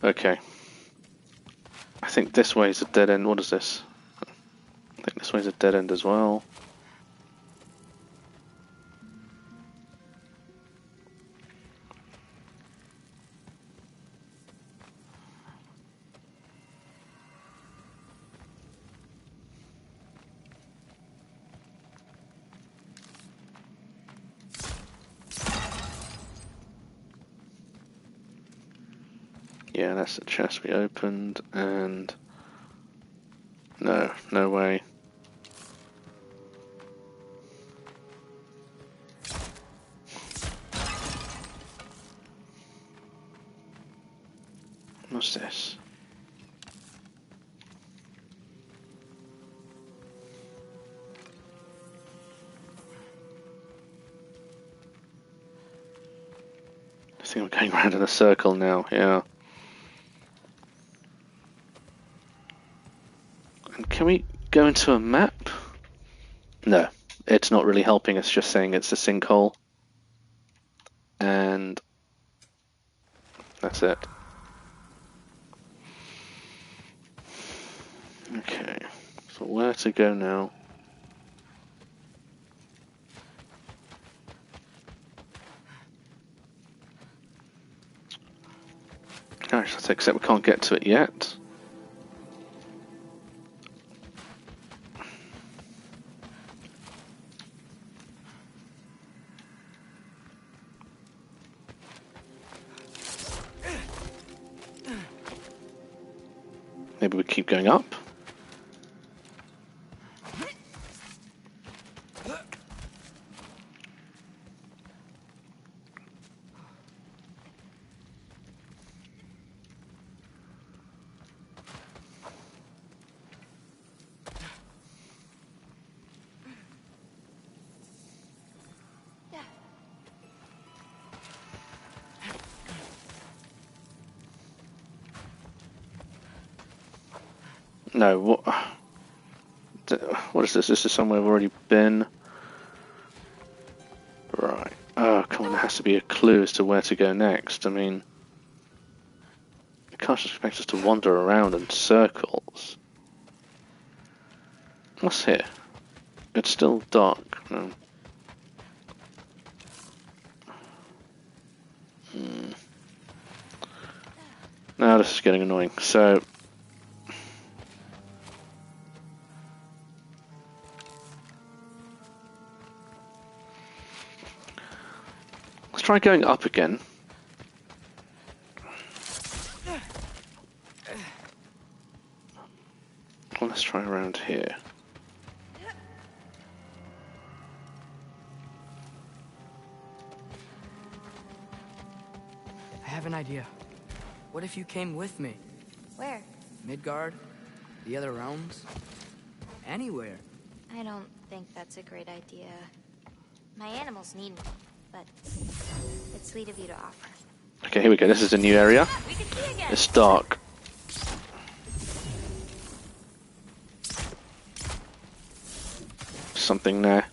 Speaker 1: Okay. I think this way is a dead end. What is this? I think this way is a dead end as well. Yeah, that's the chest we opened, and no way. What's this? I think I'm going around in a circle now, yeah. And can we go into a map? No, it's not really helping, it's just saying it's a sinkhole. And that's it. Okay, so where to go now? Gosh, except we can't get to it yet. Maybe we keep going up. No, what is this? This is somewhere we've already been. Right. Oh, come on, there has to be a clue as to where to go next. I mean, you can't just expect us to wander around in circles. What's here? It's still dark. No. Now this is getting annoying. So, let's try going up again. Well, let's try around here.
Speaker 7: I have an idea. What if you came with me?
Speaker 11: Where?
Speaker 7: Midgard? The other realms? Anywhere.
Speaker 11: I don't think that's a great idea. My animals need me, but it's sweet of you to offer.
Speaker 1: Okay, here we go. This is a new area.
Speaker 11: We can see again.
Speaker 1: It's dark. Something there.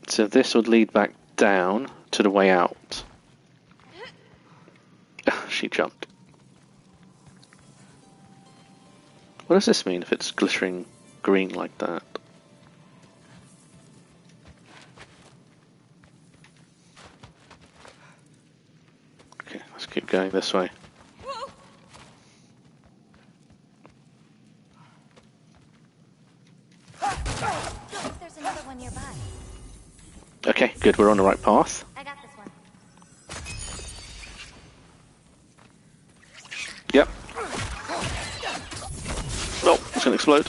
Speaker 1: So this would lead back down to the way out. She jumped. What does this mean if it's glittering green like that? Okay, let's keep going this way.
Speaker 11: one nearby.
Speaker 1: Okay, good. We're on the right path.
Speaker 11: I got this one.
Speaker 1: Yep. Oh, it's gonna explode.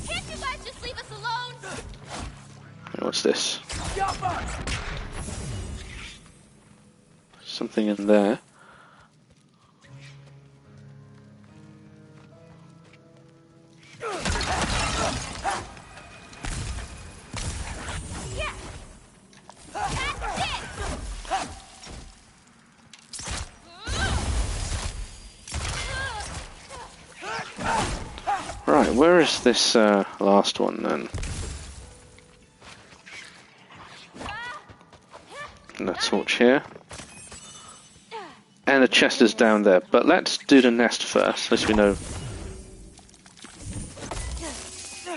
Speaker 11: Can't you guys just leave us alone?
Speaker 1: What's this? Something in there. Right, where is this last one then? And the torch here. And the chest is down there, but let's do the nest first, at least we know.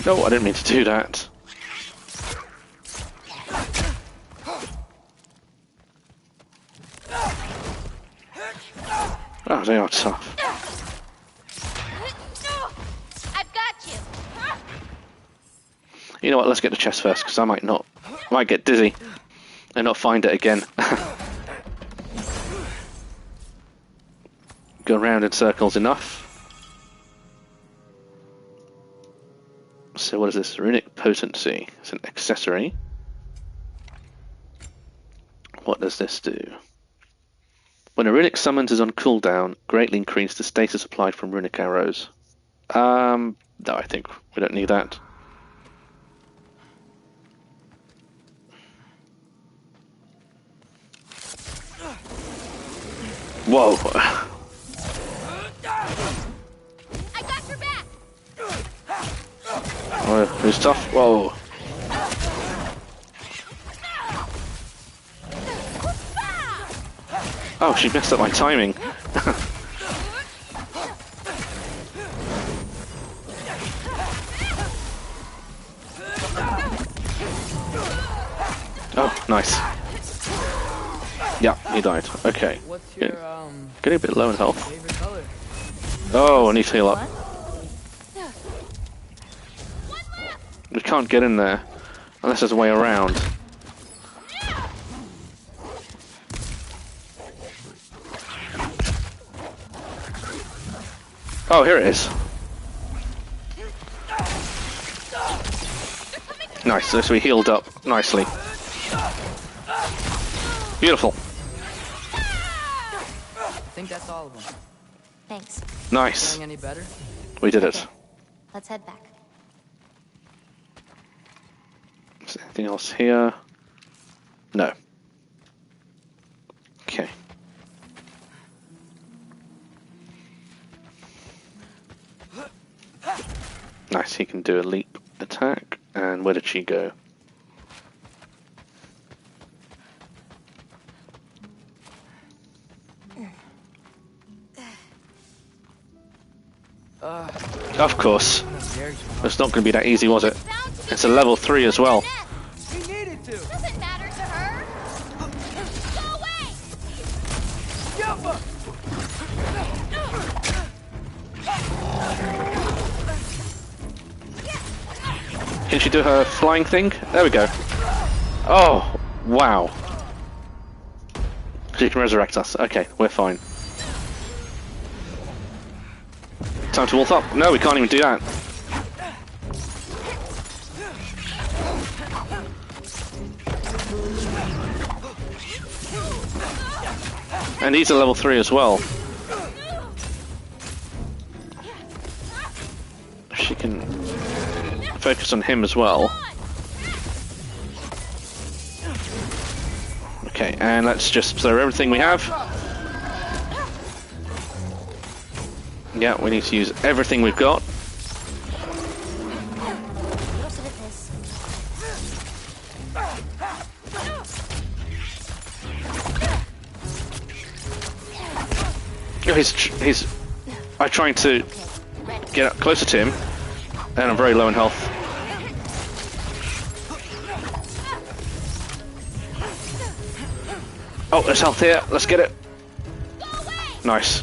Speaker 1: No, I didn't mean to do that. Oh, they are tough.
Speaker 11: I've got you.
Speaker 1: You know what, let's get the chest first, because I might get dizzy and not find it again. Go around in circles enough. So what is this? Runic potency. It's an accessory. What does this do? When a runic summons is on cooldown, greatly increase the status applied from runic arrows. No, I think we don't need that. Whoa.
Speaker 11: I got your back.
Speaker 1: Oh, who's tough? Whoa. Oh, she messed up my timing. Oh, nice. Yeah, he died. Okay.
Speaker 7: What's your
Speaker 1: Getting a bit low in health.
Speaker 7: favorite color?
Speaker 1: Oh, I need to heal up. We can't get in there unless there's a way around. Oh, here it is. Nice, so we healed up nicely. Beautiful.
Speaker 7: I think that's all of them.
Speaker 11: Thanks.
Speaker 1: Nice.
Speaker 7: Feeling any better?
Speaker 1: We did it.
Speaker 11: Let's head back.
Speaker 1: Is there anything else here? No. Okay. Nice, he can do a leap attack. And where did she go? Of course. It's not going to be that easy, was it? It's a level 3 as well.
Speaker 7: We needed to.
Speaker 11: Doesn't matter to her. Go away.
Speaker 1: Can she do her flying thing? There we go. Oh, wow. She can resurrect us. Okay, we're fine. Time to wolf up. No, we can't even do that. And he's a level 3 as well. She can focus on him as well. Okay, and let's just throw everything we have. Yeah, we need to use everything we've got. Oh, he's I'm trying to get up closer to him, and I'm very low in health. Oh, there's health here. Let's get it. Nice.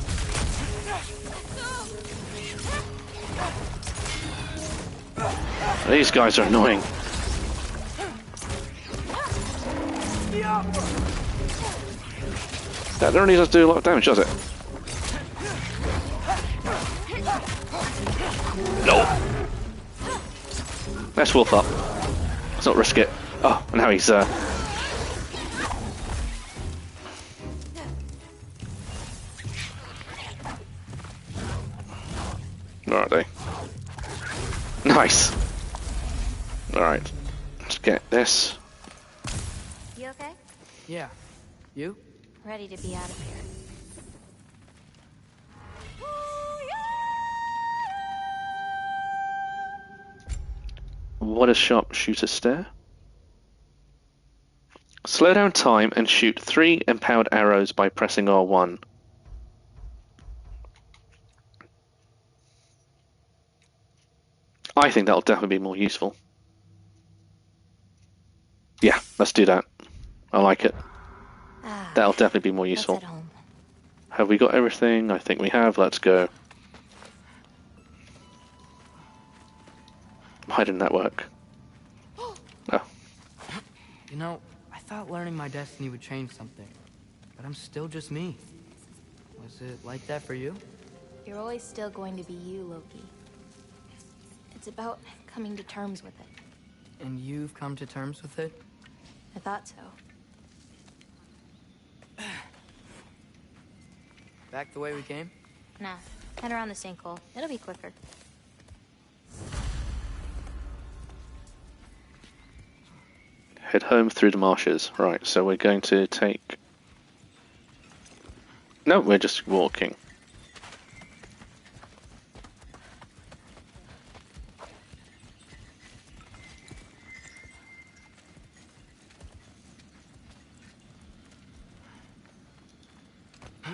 Speaker 1: These guys are annoying.
Speaker 7: the opera!
Speaker 1: That really does do a lot of damage, does it? No! Let's wolf up. Let's not risk it. Oh, and now he's, Where are they? Nice! Alright. Let's get this.
Speaker 11: You okay?
Speaker 7: Yeah. You?
Speaker 11: Ready to be out of here.
Speaker 1: What does sharpshooter stare? Slow down time and shoot 3 empowered arrows by pressing R1. I think that'll definitely be more useful. Yeah, let's do that. I like it. That'll definitely be more useful. Have we got everything? I think we have. Let's go. Why didn't that work? Oh.
Speaker 7: You know, I thought learning my destiny would change something, but I'm still just me. Was it like that for you?
Speaker 11: You're always still going to be you, Loki. It's about coming to terms with it.
Speaker 7: And you've come to terms with it?
Speaker 11: I thought so.
Speaker 7: Back the way we came?
Speaker 11: Nah, head around the sinkhole. It'll be quicker.
Speaker 1: Head home through the marshes. Right, so we're going to take... No, we're just walking.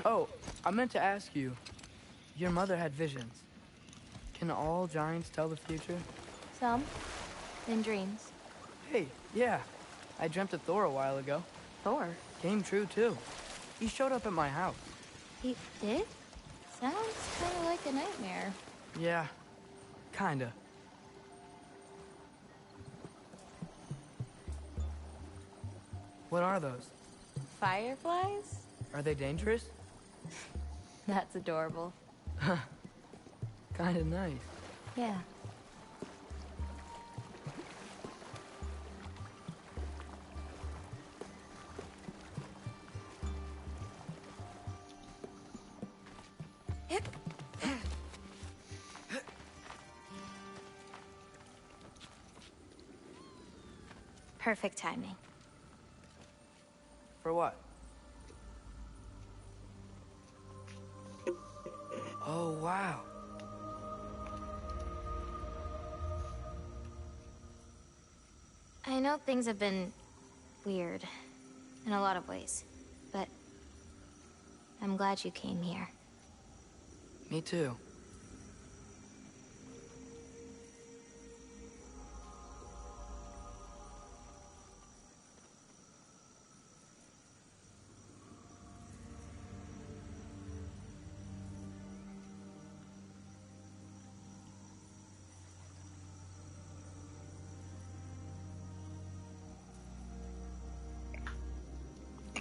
Speaker 7: Oh, I meant to ask you. Your mother had visions. Can all giants tell the future?
Speaker 11: Some. In dreams.
Speaker 7: Hey, yeah. I dreamt of Thor a while ago.
Speaker 11: Thor?
Speaker 7: Came true, too. He showed up at my house.
Speaker 11: He did? Sounds kind of like a nightmare.
Speaker 7: Yeah, kinda. What are those?
Speaker 11: Fireflies?
Speaker 7: Are they dangerous?
Speaker 11: That's adorable.
Speaker 7: Kinda nice.
Speaker 11: Yeah. Perfect timing.
Speaker 7: For what? Oh, wow.
Speaker 11: I know things have been weird in a lot of ways, but I'm glad you came here.
Speaker 7: Me too.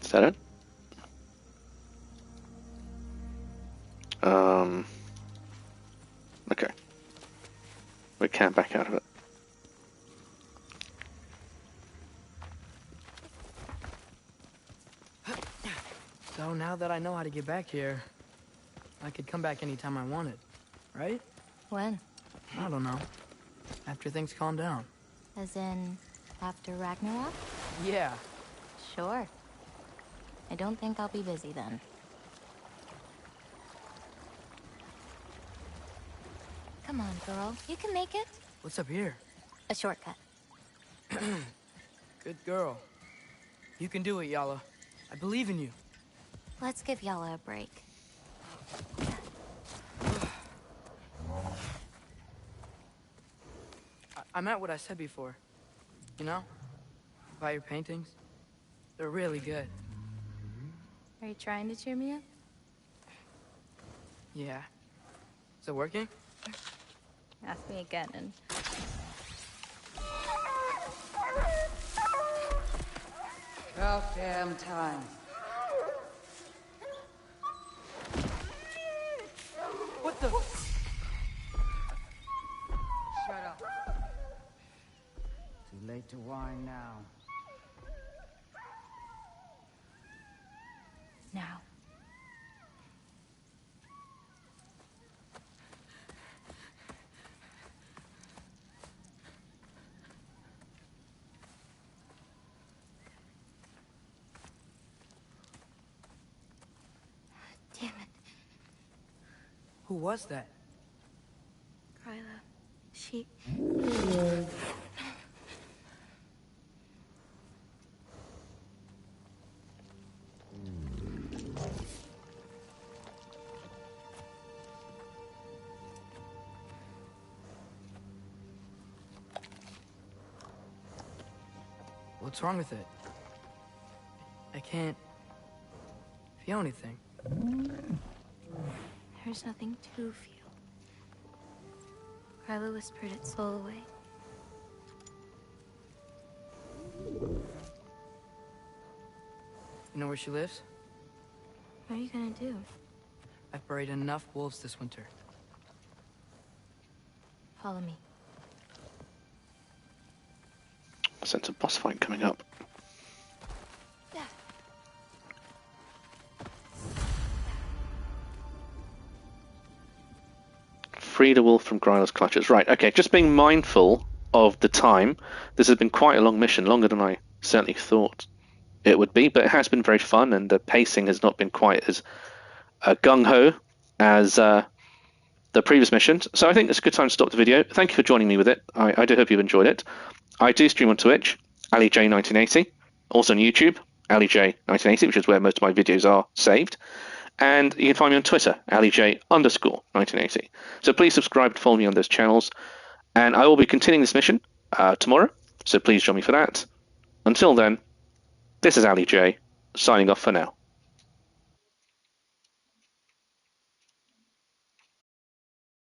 Speaker 1: Is that it? Okay. We can't back out of it.
Speaker 7: So now that I know how to get back here, I could come back anytime I wanted, right?
Speaker 11: When?
Speaker 7: I don't know. After things calm down.
Speaker 11: As in, after Ragnarok?
Speaker 7: Yeah.
Speaker 11: Sure. I don't think I'll be busy then. Come on, girl. You can make it.
Speaker 7: What's up here?
Speaker 11: A shortcut.
Speaker 7: Good girl. You can do it, Yala. I believe in you.
Speaker 11: Let's give Yala a break.
Speaker 7: I meant what I said before. You know? About your paintings. They're really good.
Speaker 11: Are you trying to cheer me up?
Speaker 7: Yeah. Is it working?
Speaker 11: Ask me again and...
Speaker 12: About damn time.
Speaker 7: What the?
Speaker 12: Shut up. Too late to whine now.
Speaker 11: Now. Damn it.
Speaker 7: Who was that?
Speaker 11: Gryla. She...
Speaker 7: What's wrong with it? I can't feel anything.
Speaker 11: There's nothing to feel. Gryla whispered its soul away.
Speaker 7: You know where she lives?
Speaker 11: What are you gonna do?
Speaker 7: I've buried enough wolves this winter.
Speaker 11: Follow me.
Speaker 1: I sense a boss fight coming up. Free the wolf from Gryla's clutches. Right, okay, just being mindful of the time. This has been quite a long mission, longer than I certainly thought it would be, but it has been very fun, and the pacing has not been quite as gung-ho as the previous missions. So I think it's a good time to stop the video. Thank you for joining me with it. I do hope you've enjoyed it. I do stream on Twitch, AliJ1980, also on YouTube, AliJ1980, which is where most of my videos are saved. And you can find me on Twitter, AliJ_1980. So please subscribe and follow me on those channels. And I will be continuing this mission tomorrow, so please join me for that. Until then, this is Ali J, signing off for now.